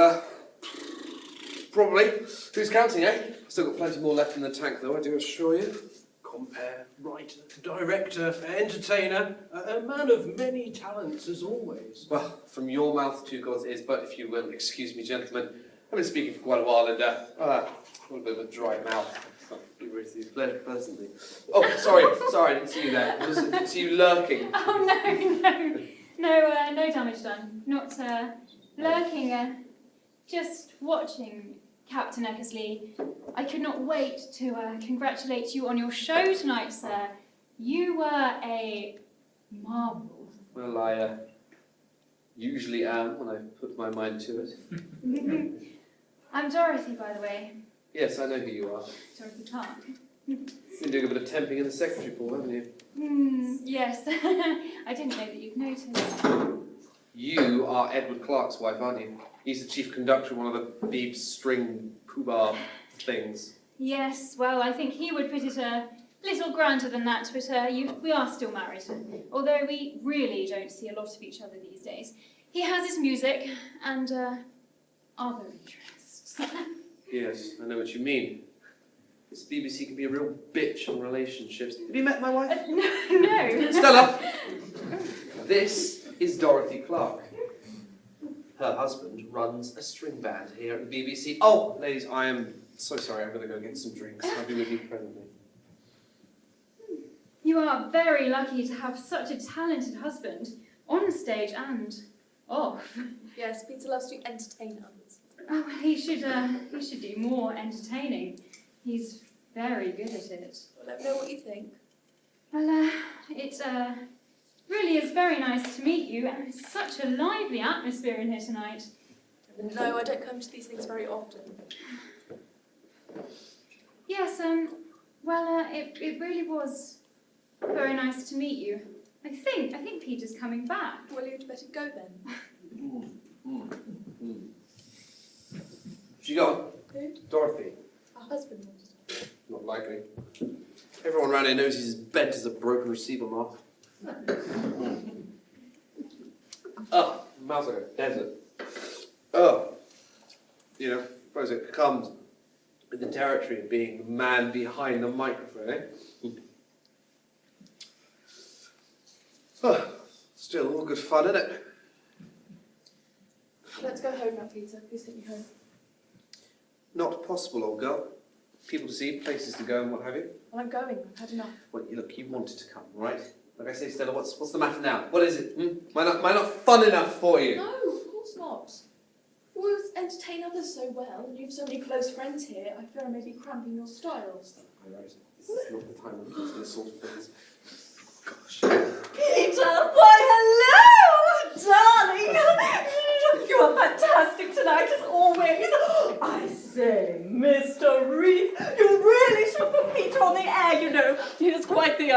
Probably. Who's counting, eh? Still got plenty more left in the tank, though, I do assure you. Compare, writer, director, entertainer, a man of many talents as always. Well, from your mouth to God's ears, but if you will excuse me, gentlemen, I've been speaking for quite a while, and a little bit of a dry mouth. You received pleasantly. Oh, sorry, I didn't see you there. I didn't see you lurking. Oh, no damage done. Not lurking, just watching, Captain Eckersley. I could not wait to congratulate you on your show tonight, sir. You were a marvel. Well, I usually am when I put my mind to it. I'm Dorothy, by the way. Yes, I know who you are. Dorothy Clark. You've been doing a bit of temping in the secretary pool, haven't you? Yes. I didn't know that you'd noticed. You are Edward Clark's wife, aren't you? He's the chief conductor of one of the Beebs string poobah things. Yes, well, I think he would put it a little grander than that, but we are still married, although we really don't see a lot of each other these days. He has his music and other interests. Yes, I know what you mean. This BBC can be a real bitch on relationships. Have you met my wife? No. Stella! This is Dorothy Clark. Her husband runs a string band here at the BBC. Oh, ladies, I am so sorry. I'm going to go get some drinks. I'll be with you presently. You are very lucky to have such a talented husband, on stage and off. Yes, Peter loves to entertain others. Oh, he should do more entertaining. He's very good at it. Well, let me know what you think. Well, it really is very nice to meet you, and it's such a lively atmosphere in here tonight. No, I don't come to these things very often. Yes, well, it really was very nice to meet you. I think Peter's coming back. Well, you'd better go then. She gone? Who? Dorothy. Our husband wanted. Not likely. Everyone around here knows he's as bent as a broken receiver mark. Oh, smells like a desert. Oh. You know, I suppose it comes with the territory of being the man behind the microphone, eh? Oh, still all good fun, isn't it? Let's go home now, Peter. Please take me home. Not possible, old girl. People to see, places to go and what have you. Well, I'm going. I've had enough. Well, look, you wanted to come, right? Like I say, Stella, what's the matter now? What is it? Am I not fun enough for you? No, of course not. You always entertain others so well, and you have so many close friends here, I fear I may be cramping your styles. This is not the time to do this sort of things. Gosh. Peter, why hello, darling. You are fantastic tonight as always. I say, Mr. Reef, you really should put Peter on the air, you know. He is quite the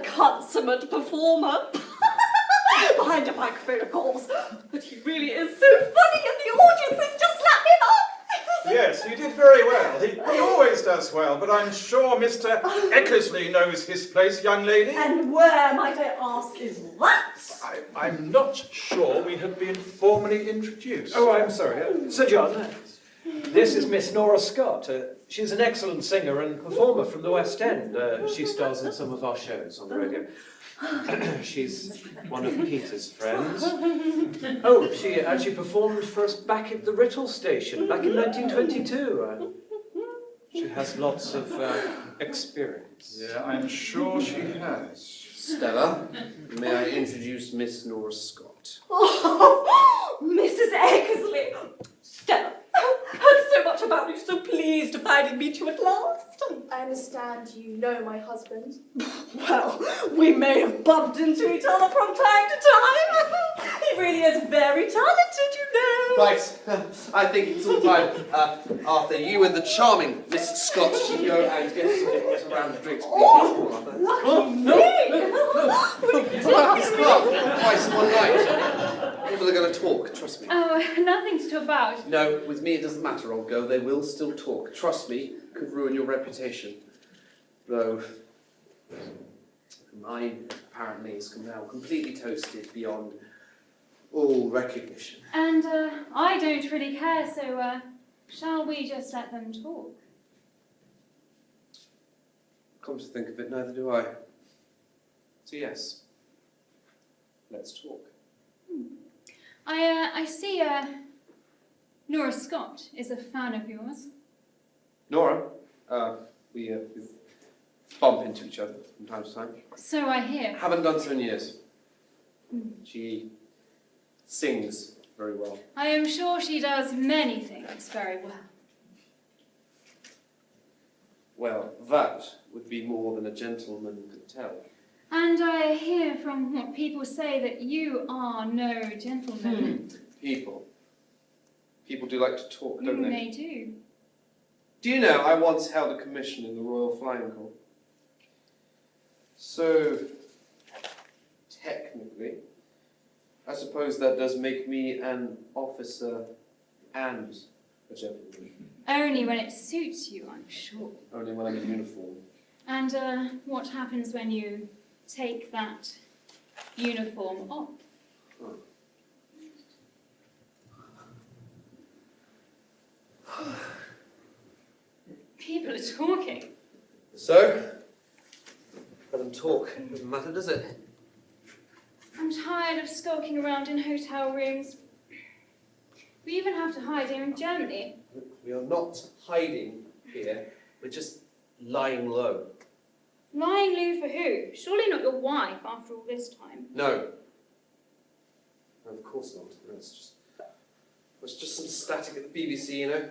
consummate performer. Behind a microphone, of course. But he really is so funny and the audience is just lapping up. Yes, you did very well. He always does well, but I'm sure Mr. Eckersley knows his place, young lady. And where, might I ask, is that? I'm not sure we have been formally introduced. Oh, I'm sorry. Sir John, this is Miss Nora Scott. She's an excellent singer and performer from the West End. She stars in some of our shows on the radio. She's one of Peter's friends. Oh, she actually performed for us back at the Writtle station back in 1922. She has lots of experience. Yeah, I'm sure she has. Stella, may I introduce Miss Nora Scott? Oh, Mrs. Eckersley. Stella, heard so much about you, so pleased to finally meet you at last. I understand you know my husband. Well, we may have bumped into each other from time to time. He really is very talented, you know. Right, I think it's all time, Arthur, you and the charming Mrs. Scott should go and get some round of drinks, please. Lucky me. Clark, twice in one night. People are going to talk, trust me. Oh, nothing to talk about. No, with me it doesn't matter, old girl. They will still talk. Trust me, could ruin your reputation. Though, mine apparently is now completely toasted beyond all recognition. And I don't really care, so shall we just let them talk? Come to think of it, neither do I. So yes, let's talk. I see Nora Scott is a fan of yours. Nora, we bump into each other from time to time. So I hear. Haven't done so in years. She sings very well. I am sure she does many things very well. Well, that would be more than a gentleman could tell. And I hear from what people say that you are no gentleman. People do like to talk, don't they? They do. Do you know, I once held a commission in the Royal Flying Corps. So, technically, I suppose that does make me an officer and a gentleman. Only when it suits you, I'm sure. Only when I'm in uniform. And what happens when you take that uniform off? People are talking. So, let them talk. Doesn't matter, does it? I'm tired of skulking around in hotel rooms. We even have to hide here in Germany. We are not hiding here. We're just lying low. Lying low for who? Surely not your wife after all this time. No. No, of course not. No, it's just some static at the BBC, you know.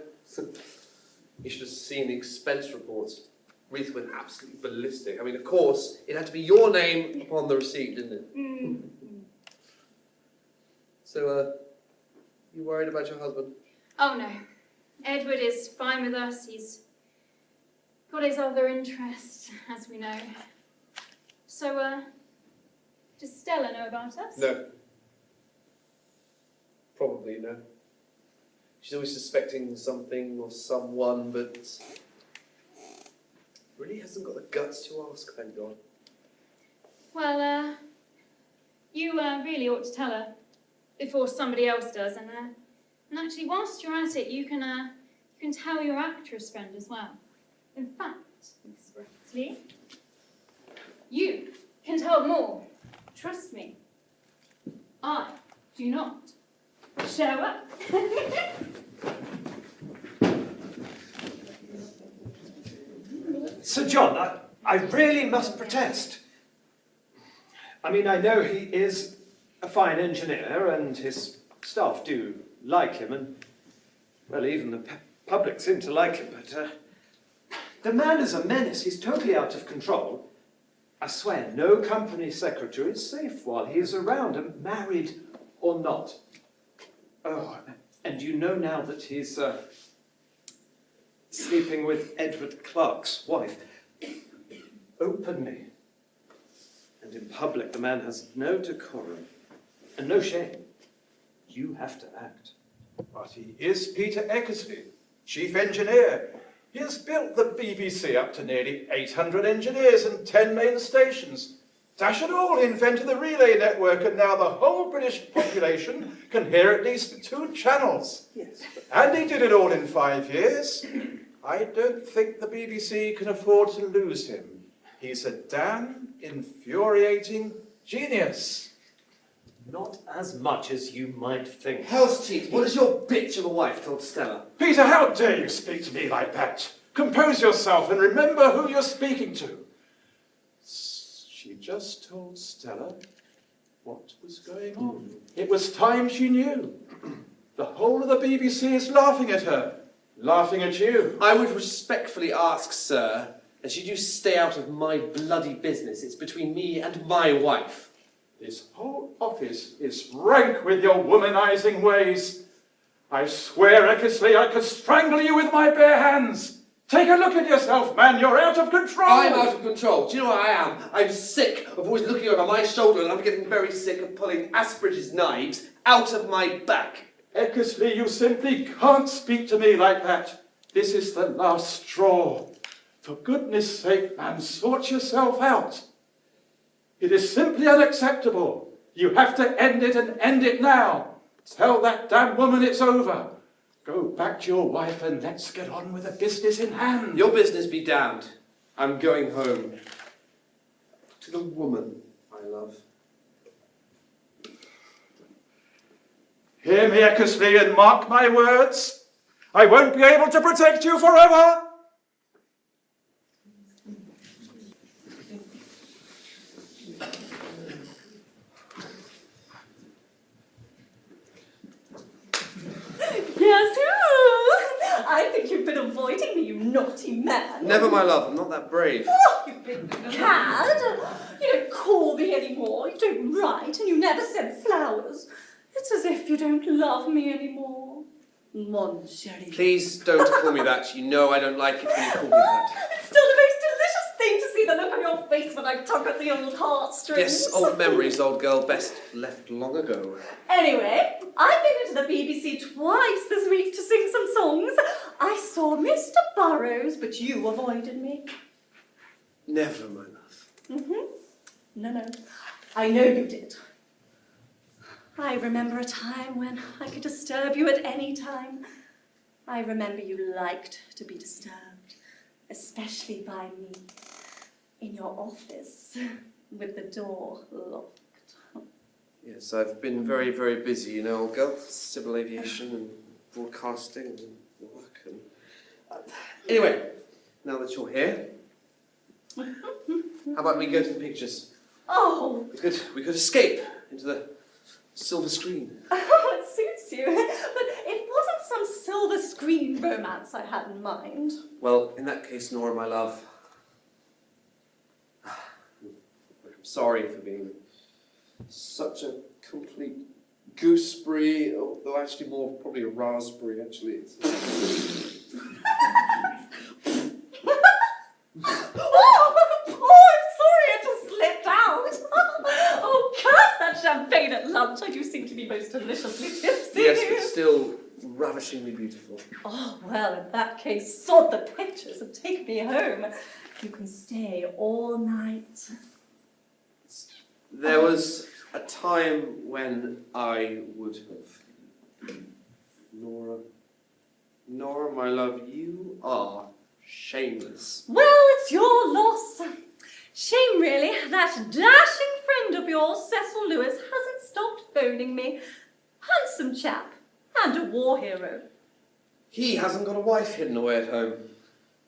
You should have seen the expense reports. Reith went absolutely ballistic. I mean, of course, it had to be your name on the receipt, didn't it? So, you worried about your husband? Oh no. Edward is fine with us. He's got his other interests, as we know. So, does Stella know about us? No. Probably no. She's always suspecting something or someone, but really hasn't got the guts to ask, thank God. Well, you really ought to tell her before somebody else does, and actually, whilst you're at it, you can tell your actress friend as well. In fact, Miss Brexley, you can tell them all. Trust me. I do not. Show up. Sir John, I really must protest. I mean, I know he is a fine engineer and his staff do like him and, well, even the public seem to like him, but the man is a menace. He's totally out of control. I swear, no company secretary is safe while he is around, and married or not. Oh, and you know now that he's sleeping with Edward Clark's wife. Openly. And in public, the man has no decorum and no shame. You have to act. But he is Peter Eckersley, chief engineer. He has built the BBC up to nearly 800 engineers and 10 main stations. Dash it all, he invented the relay network, and now the whole British population can hear at least 2 channels. Yes. And he did it all in 5 years. I don't think the BBC can afford to lose him. He's a damn infuriating genius. Not as much as you might think. Hell's teeth, what has your bitch of a wife told Stella? Peter, how dare you speak to me like that? Compose yourself and remember who you're speaking to. She just told Stella what was going on. It was time she knew. The whole of the BBC is laughing at her, laughing at you. I would respectfully ask, sir, that you do stay out of my bloody business. It's between me and my wife. This whole office is rank with your womanizing ways. I swear, Eckersley, I could strangle you with my bare hands. Take a look at yourself, man. You're out of control. I'm out of control. Do you know what I am? I'm sick of always looking over my shoulder, and I'm getting very sick of pulling Asperidge's knives out of my back. Eckersley, you simply can't speak to me like that. This is the last straw. For goodness sake, man, sort yourself out. It is simply unacceptable. You have to end it, and end it now. Tell that damn woman it's over. Go back to your wife and let's get on with the business in hand. Your business be damned. I'm going home. To the woman I love. Hear me, Eckersley, and mark my words. I won't be able to protect you forever. Yes, I think you've been avoiding me, you naughty man. Never, my love, I'm not that brave. Oh, you big cad. You don't call me anymore, you don't write, and you never send flowers. It's as if you don't love me anymore. Mon chéri. Please don't call me that. You know I don't like it when you call me that. It's still the most delicious thing to see the look on your face when I tug at the old heartstrings. Yes, old memories, old girl, best left long ago. Anyway, I've been into the BBC twice this week to sing some songs. I saw Mr. Burrows, but you avoided me. Never, my love. No. I know you did. I remember a time when I could disturb you at any time. I remember you liked to be disturbed, especially by me, in your office, with the door locked. Yes, I've been very, very busy, you know, old girl. Civil aviation and broadcasting and work and... Anyway, now that you're here, how about we go to the pictures? Oh! We could escape into the silver screen. Oh, it suits you. But it wasn't some silver screen romance I had in mind. Well, in that case, Nora, my love, I'm sorry for being such a complete gooseberry, though actually more probably a raspberry, actually. Champagne at lunch. I do seem to be most deliciously tipsy. Yes, but still ravishingly beautiful. Oh, well, in that case, sod the pictures and take me home. You can stay all night. There was a time when I would have... Nora, my love, you are shameless. Well, it's your loss. Shame, really. That dashing friend of yours, Cecil Lewis, hasn't stopped phoning me. Handsome chap. And a war hero. He hasn't got a wife hidden away at home.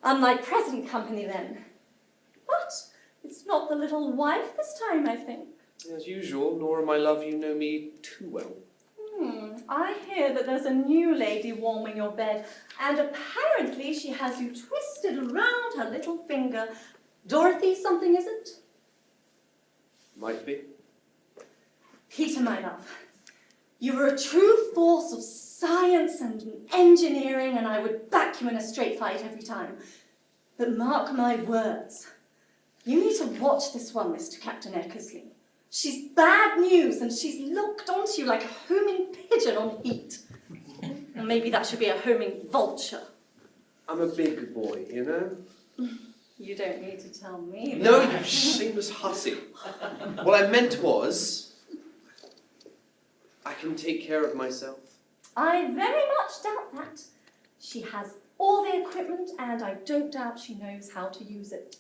Unlike present company, then. But it's not the little wife this time, I think. As usual, Nora, my love, you know me too well. I hear that there's a new lady warming your bed, and apparently she has you twisted around her little finger. Dorothy something, is it? Might be. Peter, my love, you were a true force of science and engineering, and I would back you in a straight fight every time. But mark my words, you need to watch this one, Mr. Captain Eckersley. She's bad news, and she's locked onto you like a homing pigeon on heat. Or maybe that should be a homing vulture. I'm a big boy, you know? You don't need to tell me. No, you shameless hussy. What I meant was, I can take care of myself. I very much doubt that. She has all the equipment, and I don't doubt she knows how to use it.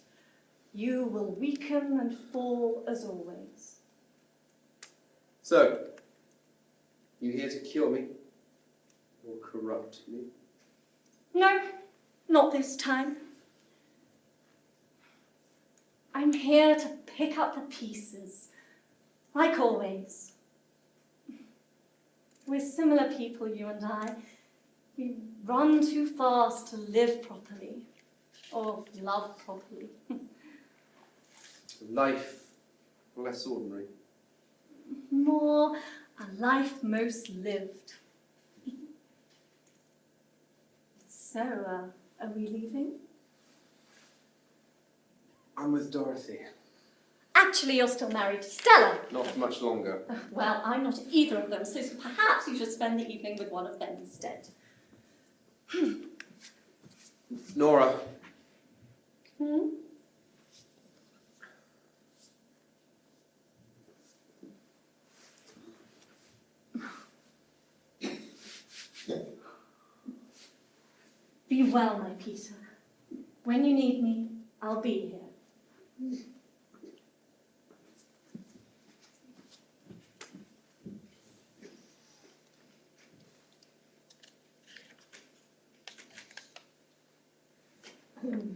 You will weaken and fall as always. So, you here to cure me? Or corrupt me? No, not this time. I'm here to pick up the pieces, like always. We're similar people, you and I. We run too fast to live properly, or love properly. Life less ordinary. More a life most lived. So, are we leaving? I'm with Dorothy. Actually, you're still married to Stella. Not for much longer. Well, I'm not either of them, so perhaps you should spend the evening with one of them instead. Nora. Be well, my Peter. When you need me, I'll be here. Peter?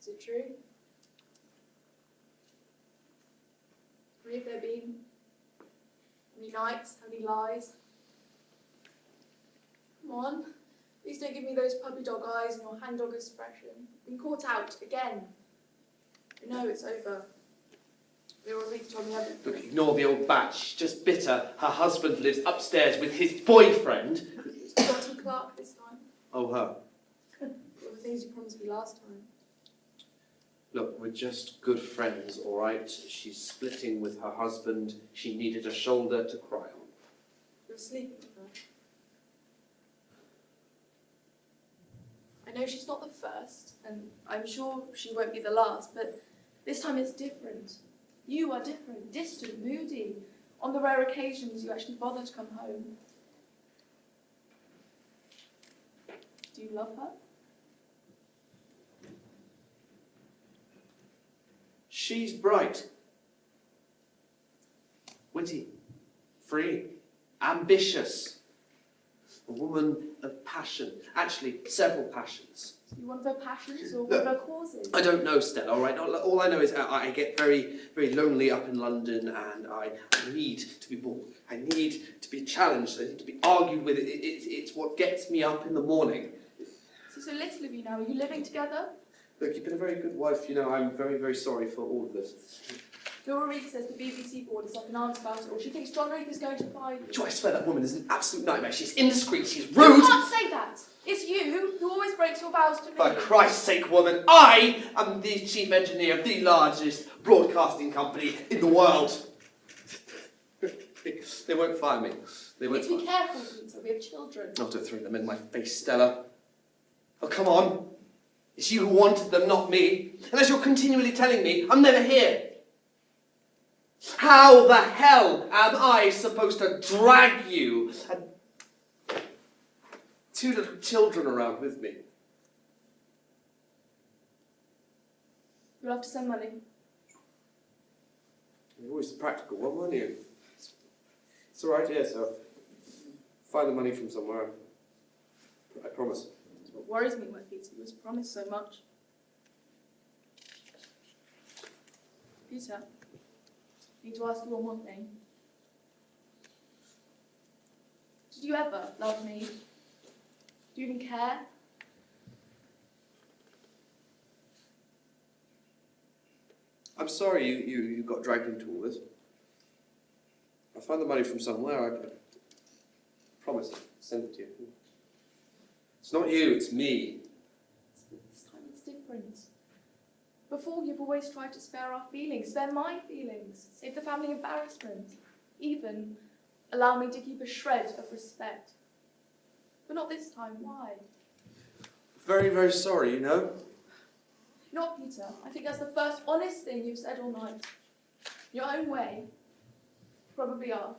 Is it true? Have there been any nights, any lies? Come on, please don't give me those puppy dog eyes and your hangdog expression. Been caught out again. No, it's over. Veronique told me everything. Look, ignore the old batch. She's just bitter. Her husband lives upstairs with his boyfriend. It's Dr. Clark this time. Oh, her. All the things you promised me last time. Look, we're just good friends, all right? She's splitting with her husband. She needed a shoulder to cry on. You're sleeping with her. I know she's not the first, and I'm sure she won't be the last, but this time it's different. You are different, distant, moody. On the rare occasions you actually bother to come home. Do you love her? She's bright, witty, free, ambitious. A woman of passion. Actually, several passions. You one of her passions or one of her causes? I don't know, Stella, all right? All I know is I get very, very lonely up in London, and I need to be bored. I need to be challenged. I need to be argued with. It's what gets me up in the morning. So little of you now. Are you living together? Look, you've been a very good wife. You know, I'm very, very sorry for all of this. Veronique says the BBC board is up in arms about it all. She thinks John Reeve is going to fire you. Do I swear that woman is an absolute nightmare? She's indiscreet, she's rude. You can't say that. It's you who always breaks your vows to me. For Christ's sake, woman, I am the chief engineer of the largest broadcasting company in the world. They won't fire me. They won't Be careful, Peter. We have children. Oh, don't throw them in my face, Stella. Oh, come on. It's you who wanted them, not me. And as you're continually telling me, I'm never here. How the hell am I supposed to drag you and two little children around with me? You'll have to send money. You're always the practical one, weren't you? It's all right, yes. I'll find the money from somewhere. I promise. That's what worries me, my Peter. You always promise so much. Peter, I need to ask you one more thing. Did you ever love me? Do you even care? I'm sorry you got dragged into all this. I'll find the money from somewhere. I promise I'll send it to you. It's not you, it's me. This time it's different. Before, you've always tried to spare our feelings, spare my feelings, save the family embarrassment, even allow me to keep a shred of respect. But not this time. Why? Very, very sorry, you know. Not Peter. I think that's the first honest thing you've said all night. Your own way. Probably are.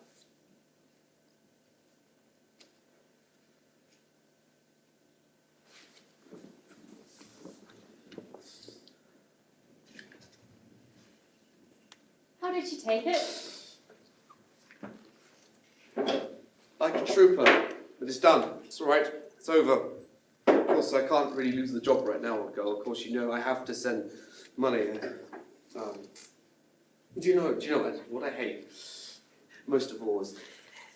How did she take it? Like a trooper, but it's done. It's all right. It's over. Of course, I can't really lose the job right now, old girl. Of course, you know I have to send money. Do you know what I hate most of all is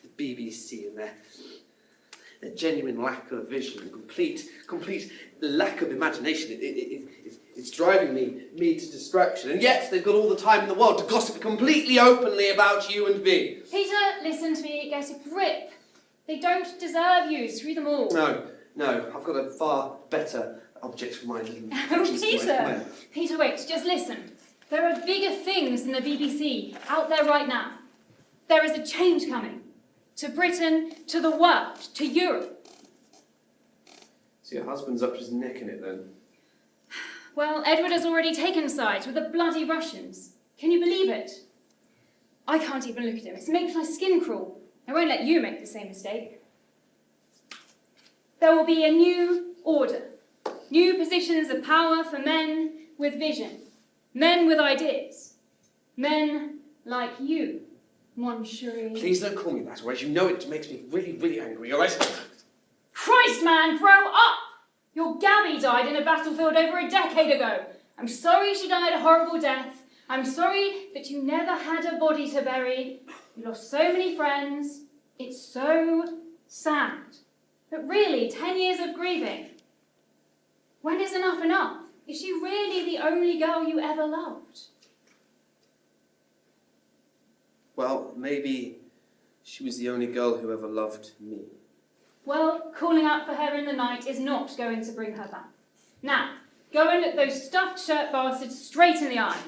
the BBC and their genuine lack of vision, complete lack of imagination. It's driving me to distraction, and yet they've got all the time in the world to gossip completely openly about you and me. Peter, listen to me. Get a grip. They don't deserve you. Screw them all. No, I've got a far better object for my little Peter, wait, just listen. There are bigger things than the BBC out there right now. There is a change coming. To Britain, to the world, to Europe. So your husband's up to his neck in it then? Well, Edward has already taken sides with the bloody Russians. Can you believe it? I can't even look at him. It makes my skin crawl. I won't let you make the same mistake. There will be a new order, new positions of power for men with vision, men with ideas, men like you, Mon Chéri. Please don't call me that, or as you know it makes me really, really angry, all right? Christ, man, grow up! Your Gabby died in a battlefield over a decade ago. I'm sorry she died a horrible death. I'm sorry that you never had a body to bury. You lost so many friends. It's so sad. But really, 10 years of grieving. When is enough enough? Is she really the only girl you ever loved? Well, maybe she was the only girl who ever loved me. Well, calling out for her in the night is not going to bring her back. Now, go and look those stuffed shirt bastards straight in the eye.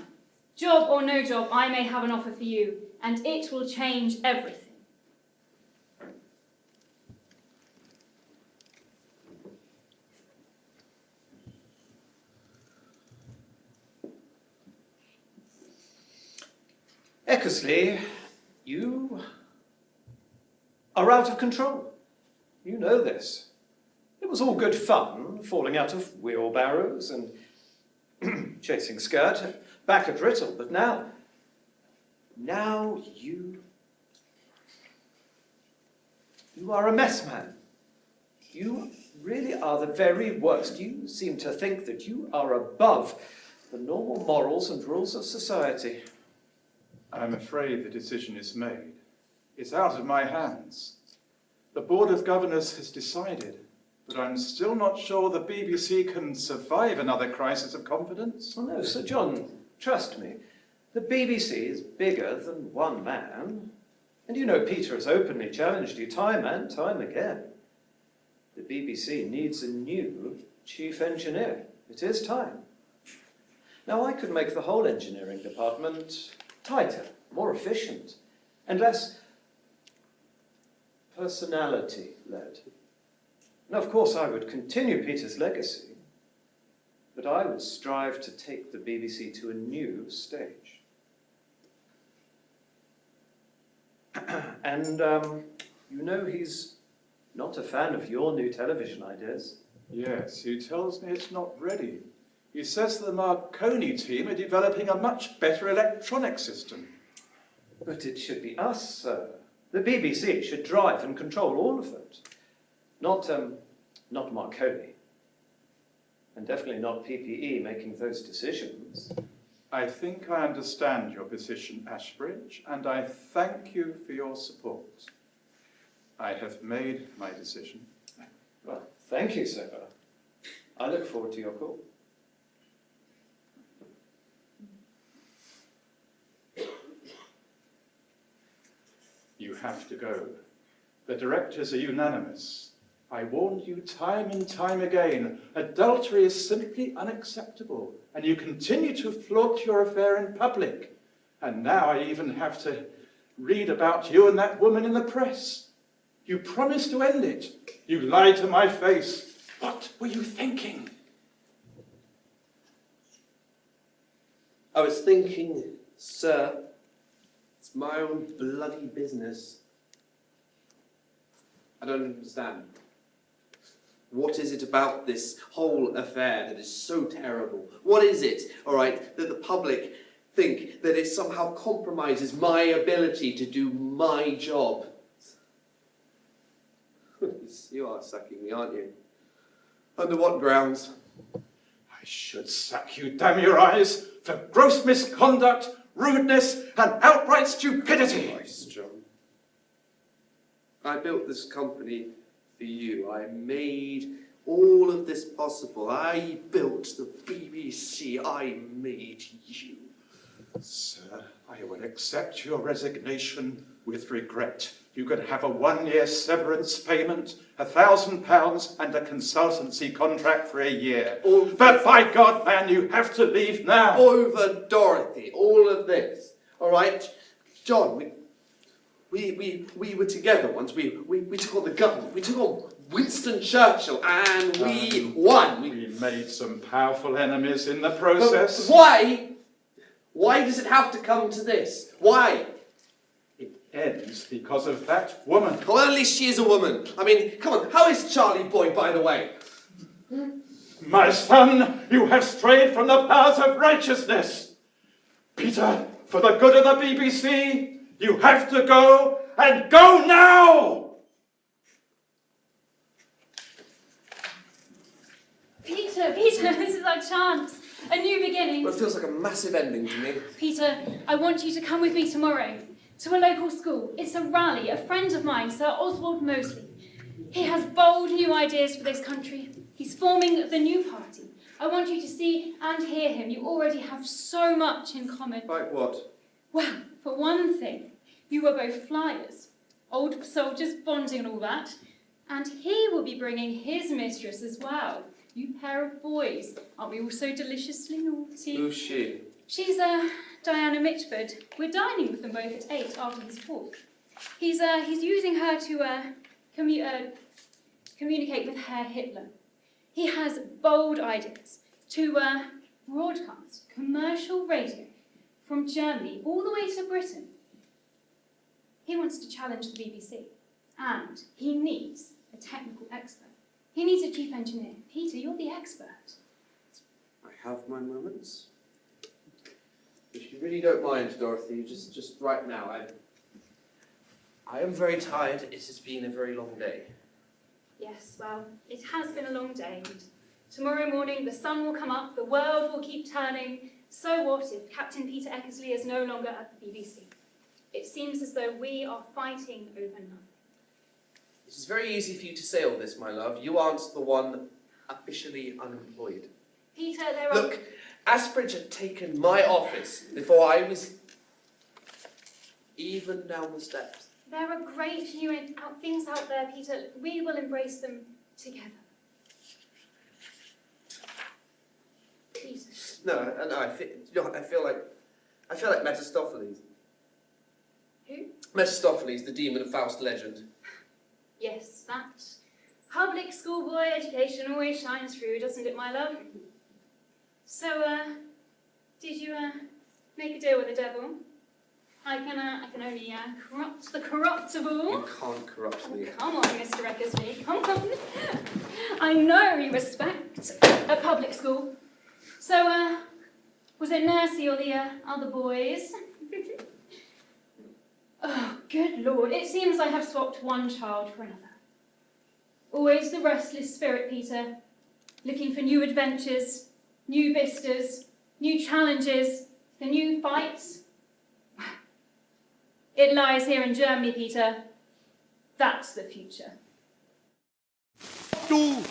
Job or no job, I may have an offer for you, and it will change everything. Eckersley, you are out of control. You know this. It was all good fun, falling out of wheelbarrows and chasing skirt back at Rittle, but now you are a mess man. You really are the very worst. You seem to think that you are above the normal morals and rules of society. I'm afraid the decision is made. It's out of my hands. The Board of Governors has decided, but I'm still not sure the BBC can survive another crisis of confidence. Oh no, Sir John, trust me. The BBC is bigger than one man. And you know Peter has openly challenged you time and time again. The BBC needs a new chief engineer. It is time. Now I could make the whole engineering department tighter, more efficient, and less personality-led. Now, of course, I would continue Peter's legacy, but I would strive to take the BBC to a new stage. And, you know, he's not a fan of your new television ideas. Yes, he tells me it's not ready. He says the Marconi team are developing a much better electronic system. But it should be us, sir. The BBC should drive and control all of it. Not Marconi. And definitely not PPE making those decisions. I think I understand your position, Ashbridge, and I thank you for your support. I have made my decision. Well, thank you, sir. I look forward to your call. You have to go. The directors are unanimous. I warned you time and time again, adultery is simply unacceptable, and you continue to flaunt your affair in public. And now I even have to read about you and that woman in the press. You promised to end it. You lied to my face. What were you thinking? I was thinking, sir, it's my own bloody business. I don't understand. What is it about this whole affair that is so terrible? What is it, all right, that the public think that it somehow compromises my ability to do my job? You are sucking me, aren't you? Under what grounds? I should sack you, damn your eyes, for gross misconduct, rudeness, and outright stupidity. Christ, John. I built this company for you. I made all of this possible. I built the BBC. I made you. Sir, I will accept your resignation with regret. You can have a 1-year severance payment, £1,000, and a consultancy contract for a year. But by God, man, you have to leave now. Over Dorothy, all of this. All right, John, we were together once. We took on the government. We took on Winston Churchill, and we won. We made some powerful enemies in the process. But why? Why does it have to come to this? Why? ends because of that woman. Well, at least she is a woman. I mean, come on, how is Charlie boy, by the way? My son, you have strayed from the paths of righteousness. Peter, for the good of the BBC, you have to go, and go now! Peter, this is our chance. A new beginning. Well, it feels like a massive ending to me. Peter, I want you to come with me tomorrow to a local school. It's a rally. A friend of mine, Sir Oswald Mosley. He has bold new ideas for this country. He's forming the new party. I want you to see and hear him. You already have so much in common. Like what? Well, for one thing, you are both flyers. Old soldiers bonding and all that. And he will be bringing his mistress as well. You pair of boys. Aren't we all so deliciously naughty? Who's she? She's Diana Mitford. We're dining with them both at 8 after his talk. He's using her to communicate with Herr Hitler. He has bold ideas to broadcast commercial radio from Germany all the way to Britain. He wants to challenge the BBC, and he needs a technical expert. He needs a chief engineer. Peter, you're the expert. I have my moments. If you really don't mind, Dorothy, just right now, I am very tired. It has been a very long day. Yes, well, it has been a long day. And tomorrow morning the sun will come up, the world will keep turning. So what if Captain Peter Eckersley is no longer at the BBC? It seems as though we are fighting over nothing. It is very easy for you to say all this, my love. You aren't the one officially unemployed. Peter, there are... Look, Asbridge had taken my office before I was even down the steps. There are great new things out there, Peter. We will embrace them together. Peter. No, I feel like Mephistopheles. Who? Mephistopheles, the demon of Faust legend. Yes, that. Public schoolboy education always shines through, doesn't it, my love? So, did you make a deal with the devil? I can only corrupt the corruptible. You can't corrupt me. Come on, Mr. Eckersley, come on. I know you respect a public school. So, was it Nancy or the other boys? Oh, good Lord, it seems I have swapped one child for another. Always the restless spirit, Peter, looking for new adventures, new vistas, new challenges, the new fights. It lies here in Germany, Peter. That's the future. Du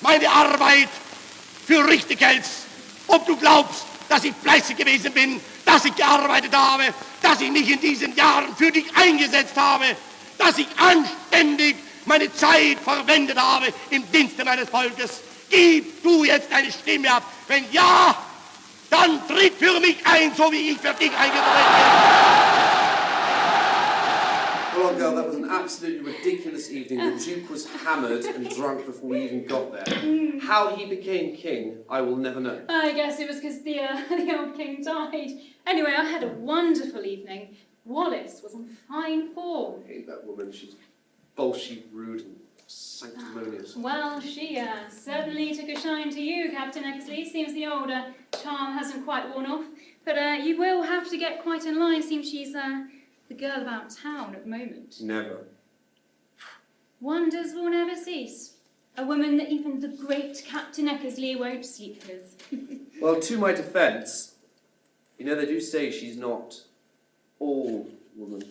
meine Arbeit für richtig hältst, ob du glaubst, dass ich fleißig gewesen bin, dass ich gearbeitet habe, dass ich mich in diesen Jahren für dich eingesetzt habe, dass ich anständig meine Zeit verwendet habe im Dienste meines Volkes. Gib du jetzt deine Stimme ab. Wenn ja, dann tritt für mich ein, so wie ich für dich eingetreten bin. Well, girl, that was an absolutely ridiculous evening. The Duke was hammered and drunk before we even got there. How he became king, I will never know. I guess it was because the old king died. Anyway, I had a wonderful evening. Wallace was on fine form. I hate that woman. She's bolshy, rude, and sanctimonious. Well, she certainly took a shine to you, Captain Eckersley. Seems the old charm hasn't quite worn off. But you will have to get quite in line. Seems she's the girl about town at the moment. Never. Wonders will never cease. A woman that even the great Captain Eckersley won't sleep with. Well, to my defence, you know, they do say she's not all woman.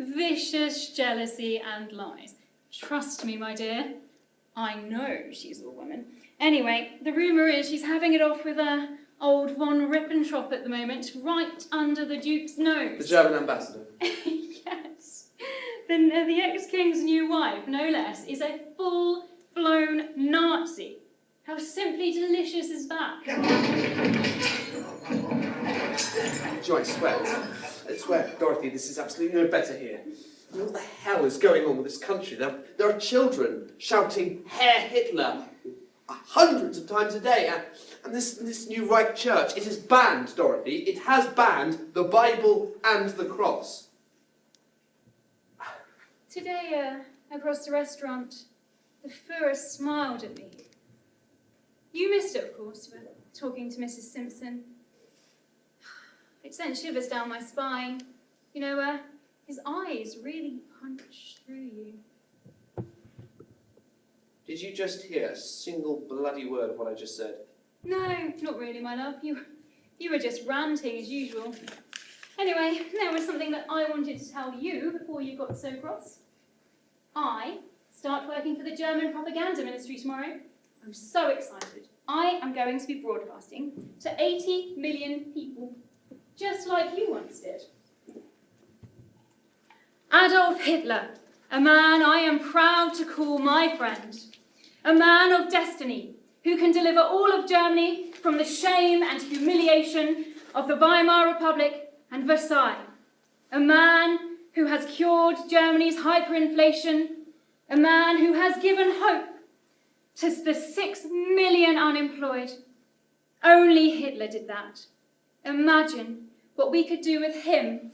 Vicious jealousy and lies. Trust me, my dear. I know she's a woman. Anyway, the rumour is she's having it off with old von Ribbentrop at the moment, right under the Duke's nose. The German ambassador. Yes. The ex-king's new wife, no less, is a full-blown Nazi. How simply delicious is that? Joy, I swear, Dorothy, this is absolutely no better here. What the hell is going on with this country? There are children shouting, Herr Hitler. hundreds of times a day. And this new Reich Church, it has banned, Dorothy, it has banned the Bible and the cross. Today, across the restaurant, the Führer smiled at me. You missed it, of course, when talking to Mrs. Simpson. It sent shivers down my spine. You know, his eyes really punch through you. Did you just hear a single bloody word of what I just said? No, not really, my love. You were just ranting as usual. Anyway, there was something that I wanted to tell you before you got so cross. I start working for the German propaganda ministry tomorrow. I'm so excited. I am going to be broadcasting to 80 million people, just like you once did. Adolf Hitler, a man I am proud to call my friend, a man of destiny who can deliver all of Germany from the shame and humiliation of the Weimar Republic and Versailles, a man who has cured Germany's hyperinflation, a man who has given hope to the 6 million unemployed. Only Hitler did that. Imagine what we could do with him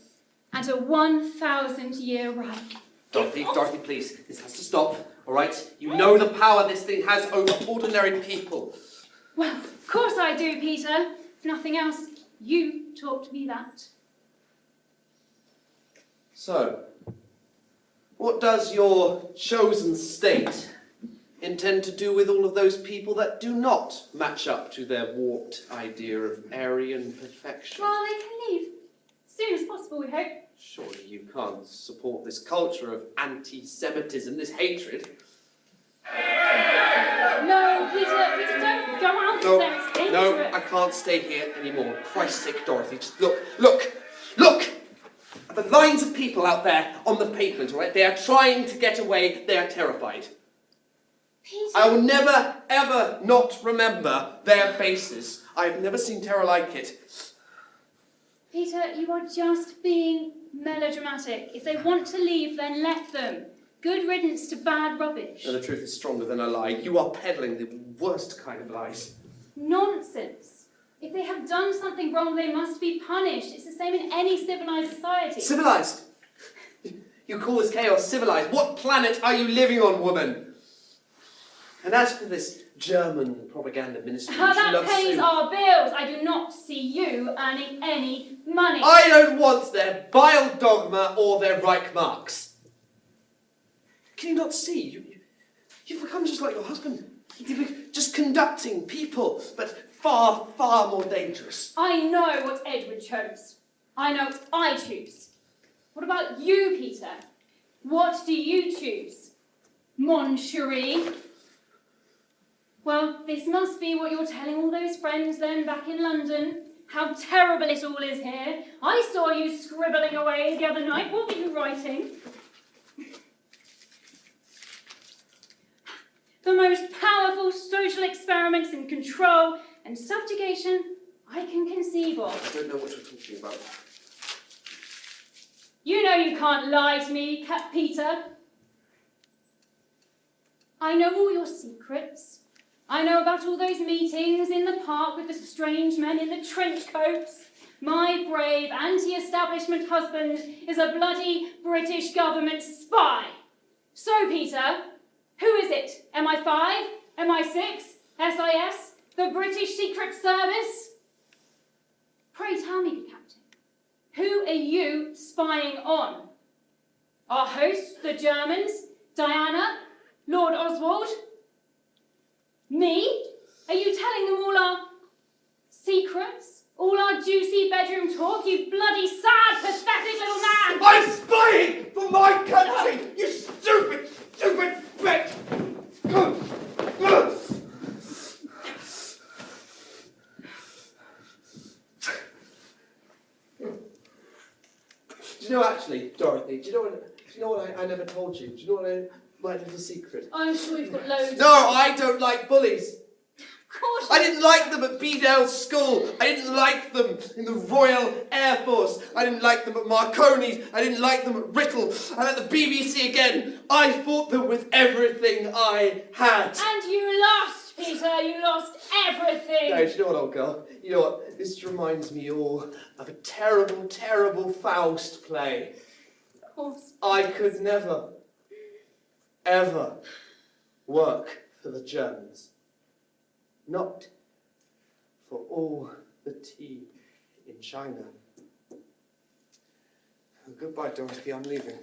and a 1,000-year Reich. Dorothy, please, this has to stop, all right? You know the power this thing has over ordinary people. Well, of course I do, Peter. If nothing else, you taught me that. So, what does your chosen state intend to do with all of those people that do not match up to their warped idea of Aryan perfection? Well, they can leave as soon as possible, we hope. Surely you can't support this culture of anti-Semitism, this hatred. No, Peter, don't go out there, it's dangerous. No, I can't stay here anymore. Christ's sake, Dorothy, just look! At the lines of people out there on the pavement, all right? They are trying to get away, they are terrified. Peter. I will never, ever not remember their faces. I have never seen terror like it. Peter, you are just being melodramatic. If they want to leave, then let them. Good riddance to bad rubbish. No, the truth is stronger than a lie. You are peddling the worst kind of lies. Nonsense. If they have done something wrong, they must be punished. It's the same in any civilized society. Civilized? You call this chaos civilized? What planet are you living on, woman? And as for this German propaganda ministry, that pays our bills. I do not see you earning any money. I don't want their bile dogma or their Reich marks. Can you not see? You've become just like your husband. You're just conducting people, but far, far more dangerous. I know what Edward chose. I know what I choose. What about you, Peter? What do you choose? Mon chéri? Well, this must be what you're telling all those friends then back in London. How terrible it all is here. I saw you scribbling away the other night. What were you writing? The most powerful social experiments in control and subjugation I can conceive of. I don't know what you're talking about. You know you can't lie to me, Peter. I know all your secrets. I know about all those meetings in the park with the strange men in the trench coats. My brave anti-establishment husband is a bloody British government spy. So, Peter, who is it? MI5? MI6? SIS? The British Secret Service? Pray tell me, Captain, who are you spying on? Our hosts, the Germans? Diana? Lord Oswald? Me? Are you telling them all our secrets? All our juicy bedroom talk, you bloody sad, pathetic little man! I'm spying for my country, you stupid bitch! Do you know, actually, Dorothy, do you know what I never told you? Do you know what my little secret? I'm sure you've got loads. No, I don't like bullies. Of course. I didn't like them at Bedale School. I didn't like them in the Royal Air Force. I didn't like them at Marconi's. I didn't like them at Writtle. And at the BBC again. I fought them with everything I had. And you lost, Peter, you lost everything. No, do you know what, old girl? You know what? This reminds me all of a terrible, terrible Faust play. Of course. I could never, ever work for the Germans. Not for all the tea in China. Goodbye, Dorothy, I'm leaving.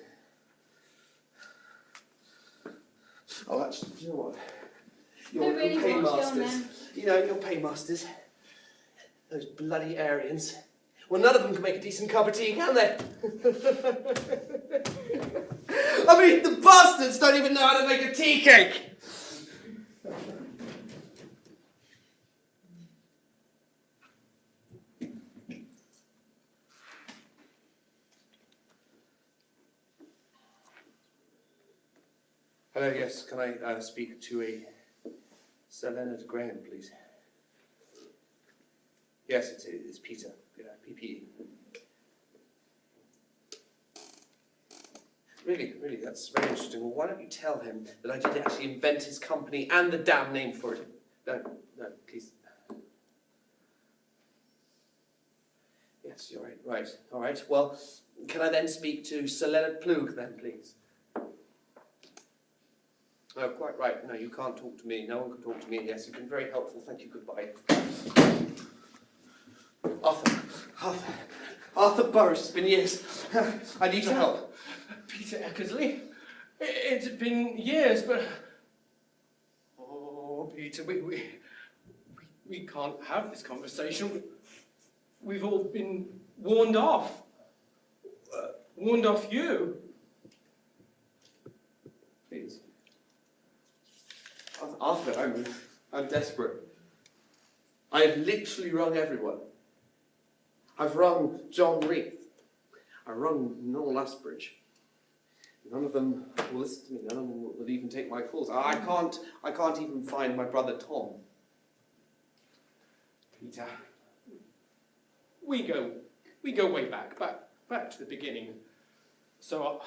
Oh, actually, do you know what? I really want to go on then. You know, your paymasters. Those bloody Aryans. Well, none of them can make a decent cup of tea, can they? I mean, the bastards don't even know how to make a tea cake! Hello, yes, can I speak to a Sir Leonard Graham, please? Yes, it's Peter, PPE. Really, that's very interesting. Well, why don't you tell him that I did actually invent his company and the damn name for it? No, please. Yes, you're right. All right. Well, can I then speak to Sir Leonard Plug then, please? No, quite right. No, you can't talk to me. No one can talk to me. Yes, you've been very helpful. Thank you. Goodbye. Arthur Burris, it's been years. I need your help. Peter Eckersley? It's been years, but... Oh, Peter, we can't have this conversation. We've all been warned off. Warned off you. Please. Arthur, I'm desperate. I've literally rung everyone. I've rung John Reith. I rung Noel Lastbridge. None of them will listen to me. None of them will even take my calls. I can't even find my brother Tom. Peter, we go way back to the beginning. So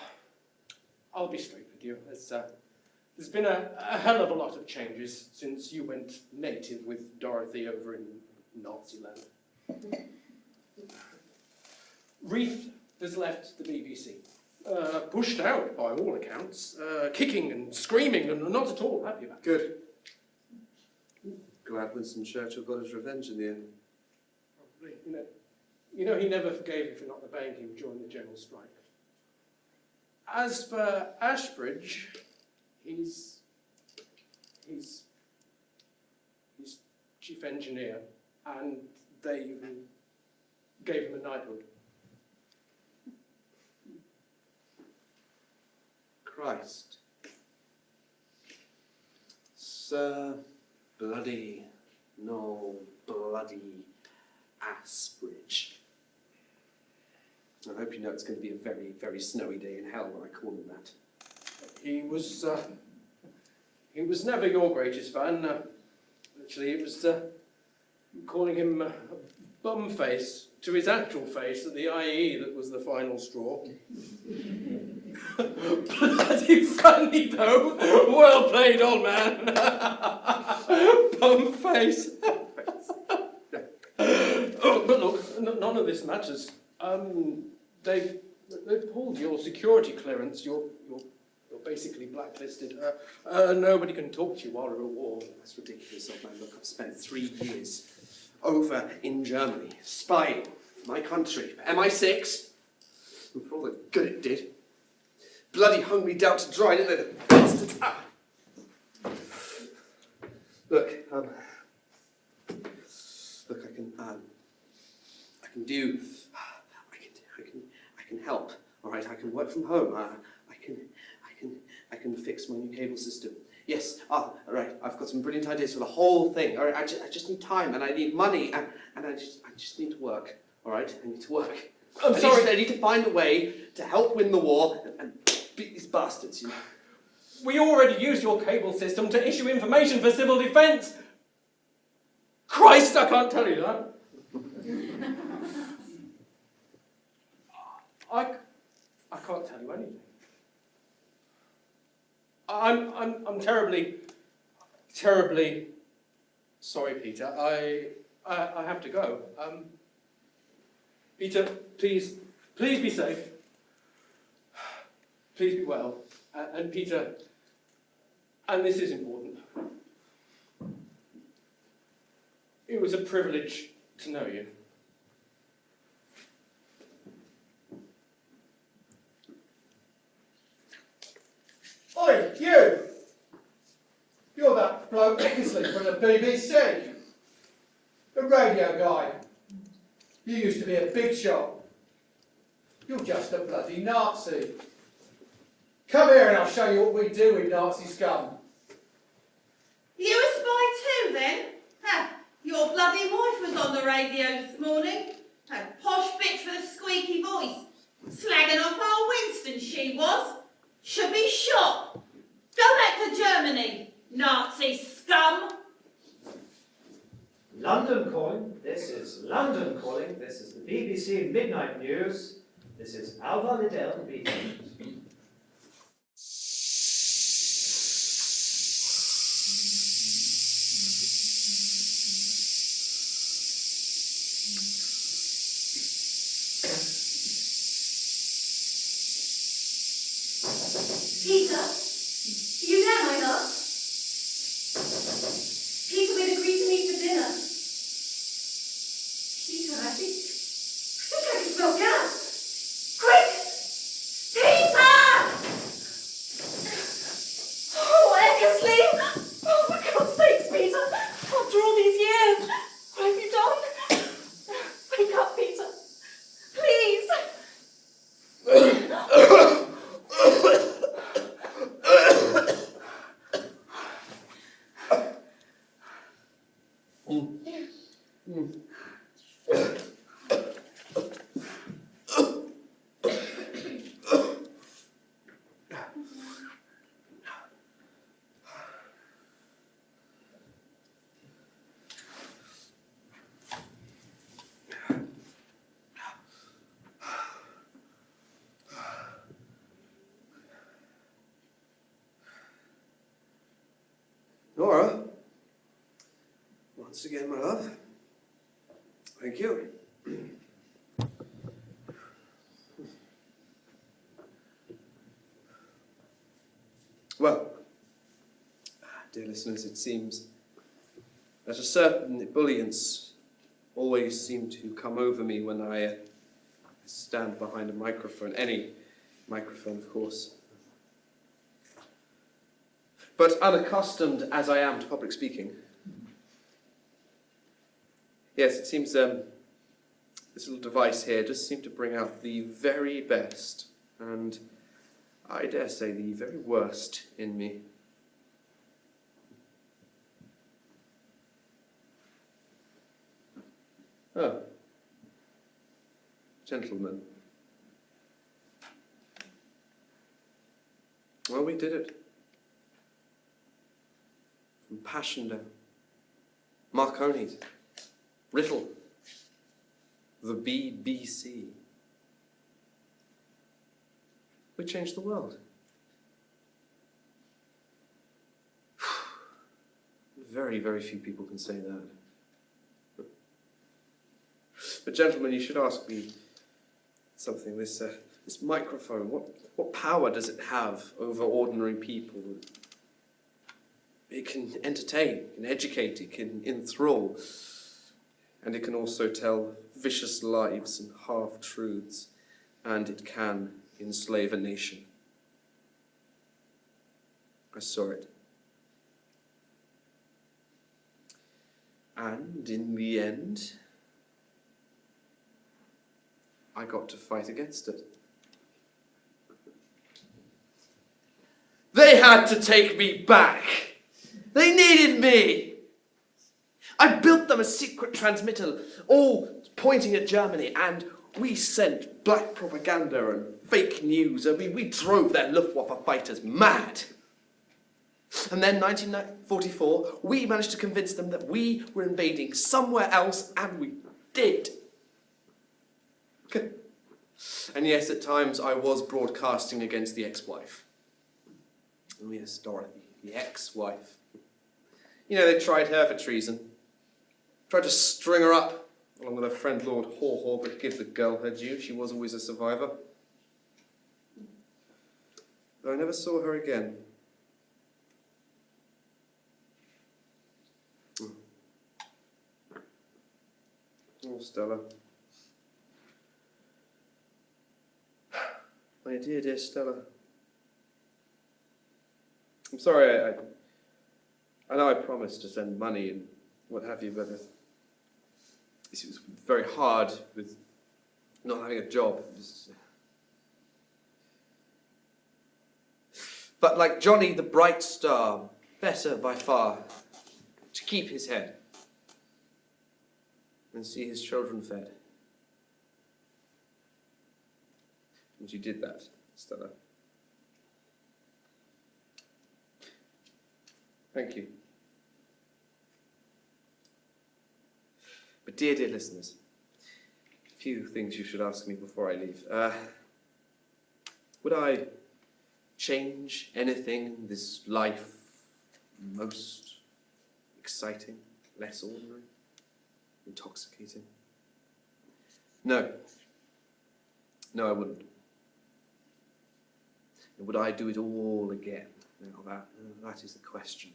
I'll be straight with you. There's been a hell of a lot of changes since you went native with Dorothy over in Nazi land. Reith has left the BBC. Pushed out by all accounts, kicking and screaming and not at all happy about it. Good. Glad Winston Churchill got his revenge in the end. Probably. You know, he never forgave you for not obeying him during the general strike. As for Ashbridge, he's chief engineer, and they even gave him a knighthood. Christ. Sir Bloody No Bloody Asbridge. I hope you know it's going to be a very, very snowy day in hell when I call him that. He was never your greatest fan. Actually, it was calling him bumface to his actual face at the IE that was the final straw. Bloody funny though. Well played, old man. Bumface. Oh, but look, none of this matters. They've pulled your security clearance. You're basically blacklisted. Nobody can talk to you while we're at war. That's ridiculous, old man. Look, I've spent 3 years over in Germany, spying for my country, for MI6, and for all the good it did. Bloody hung me down to dry, didn't they, the bastards? Ah. Look, I can help. All right, I can work from home. I can fix my new cable system. Yes, all right, I've got some brilliant ideas for the whole thing. All right, I just need time, and I need money, and I just need to work. All right, I need to work. I'm sorry. I need to find a way to help win the war and beat these bastards, you know. We already used your cable system to issue information for civil defence. Christ, I can't tell you that. I can't tell you anything. I'm terribly Sorry, Peter. I have to go. Peter, please be safe. Please be well. And Peter, and this is important, it was a privilege to know you. Oi, you! You're that bloke Eckersley from the BBC. The radio guy. You used to be a big shot. You're just a bloody Nazi. Come here and I'll show you what we do with Nazi scum. You a spy too, then? Ha! Your bloody wife was on the radio this morning. A posh bitch with a squeaky voice. Slagging off old Winston, she was. Should be shot. Go back to Germany, Nazi scum. London calling. This is London calling. This is the BBC Midnight News. This is Alva Liddell speaking. Peter? You there, my love? Peter, we'd agreed to meet for dinner. Peter, I think I can smell gas. Quick! Peter! Oh, Eckersley! Oh, for God's sakes, Peter! After all these years, what have you done? Wake up, Peter. Please! Nora, once again, my love. Thank you. Well, dear listeners, it seems that a certain ebullience always seems to come over me when I stand behind a microphone, any microphone, of course. But unaccustomed as I am to public speaking, yes, it seems this little device here does seem to bring out the very best and, I dare say, the very worst in me. Oh, gentlemen. Well, we did it. From Passchendaele, Marconi's, Riddle, the BBC. We changed the world. Very, very few people can say that. But gentlemen, you should ask me something. This microphone, what power does it have over ordinary people? It can entertain, it can educate, it can enthrall, and it can also tell vicious lies and half-truths, and it can enslave a nation. I saw it. And in the end, I got to fight against it. They had to take me back. They needed me. I built them a secret transmitter, all pointing at Germany, and we sent black propaganda and fake news. I mean, we drove their Luftwaffe fighters mad. And then, 1944, we managed to convince them that we were invading somewhere else, and we did. And yes, at times I was broadcasting against the ex-wife. Oh yes, Dorothy, the ex-wife. You know, they tried her for treason. Tried to string her up, along with her friend Lord Haw-Haw, but give the girl her due. She was always a survivor. Though I never saw her again. Oh, Stella. My dear, dear Stella. I'm sorry, I know I promised to send money and what have you, but it was very hard with not having a job. But like Johnny the bright star, better by far to keep his head and see his children fed. And you did that, Stella. Thank you. But dear, dear listeners, a few things you should ask me before I leave. Would I change anything in this life most exciting, less ordinary, intoxicating? No. No, I wouldn't. And would I do it all again? Now that is the question.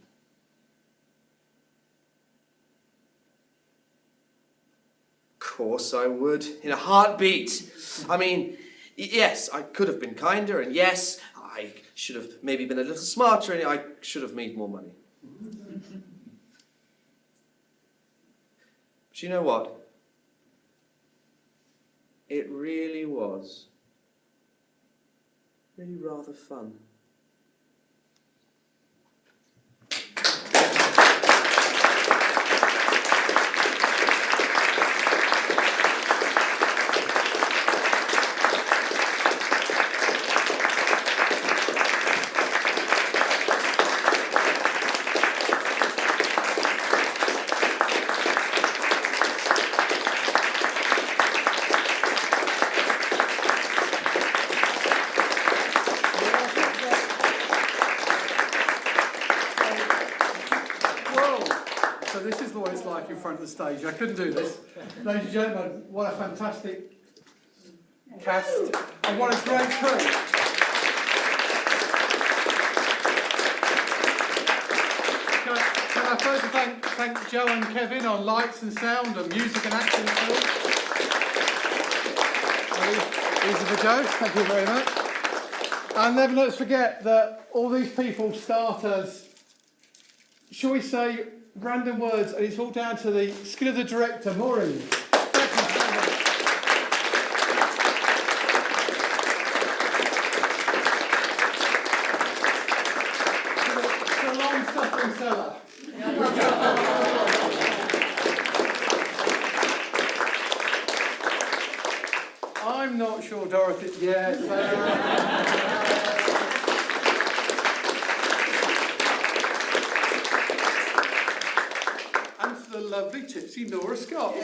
Of course I would, in a heartbeat. I mean, yes, I could have been kinder, and yes, I should have maybe been a little smarter, and I should have made more money. But you know what? It really was really rather fun. So this is what it's like in front of the stage. I couldn't do this. Ladies and gentlemen, what a fantastic cast and what a great crew. Can I first thank Joe and Kevin on lights and sound and music and acting too. These are for Joe. Thank you very much. And never let's forget that all these people start as, shall we say, random words, and it's all down to the skill of the director, Maureen. To the long-suffering seller. I'm not sure, Dorothy. And for the lovely tipsy Nora Scott.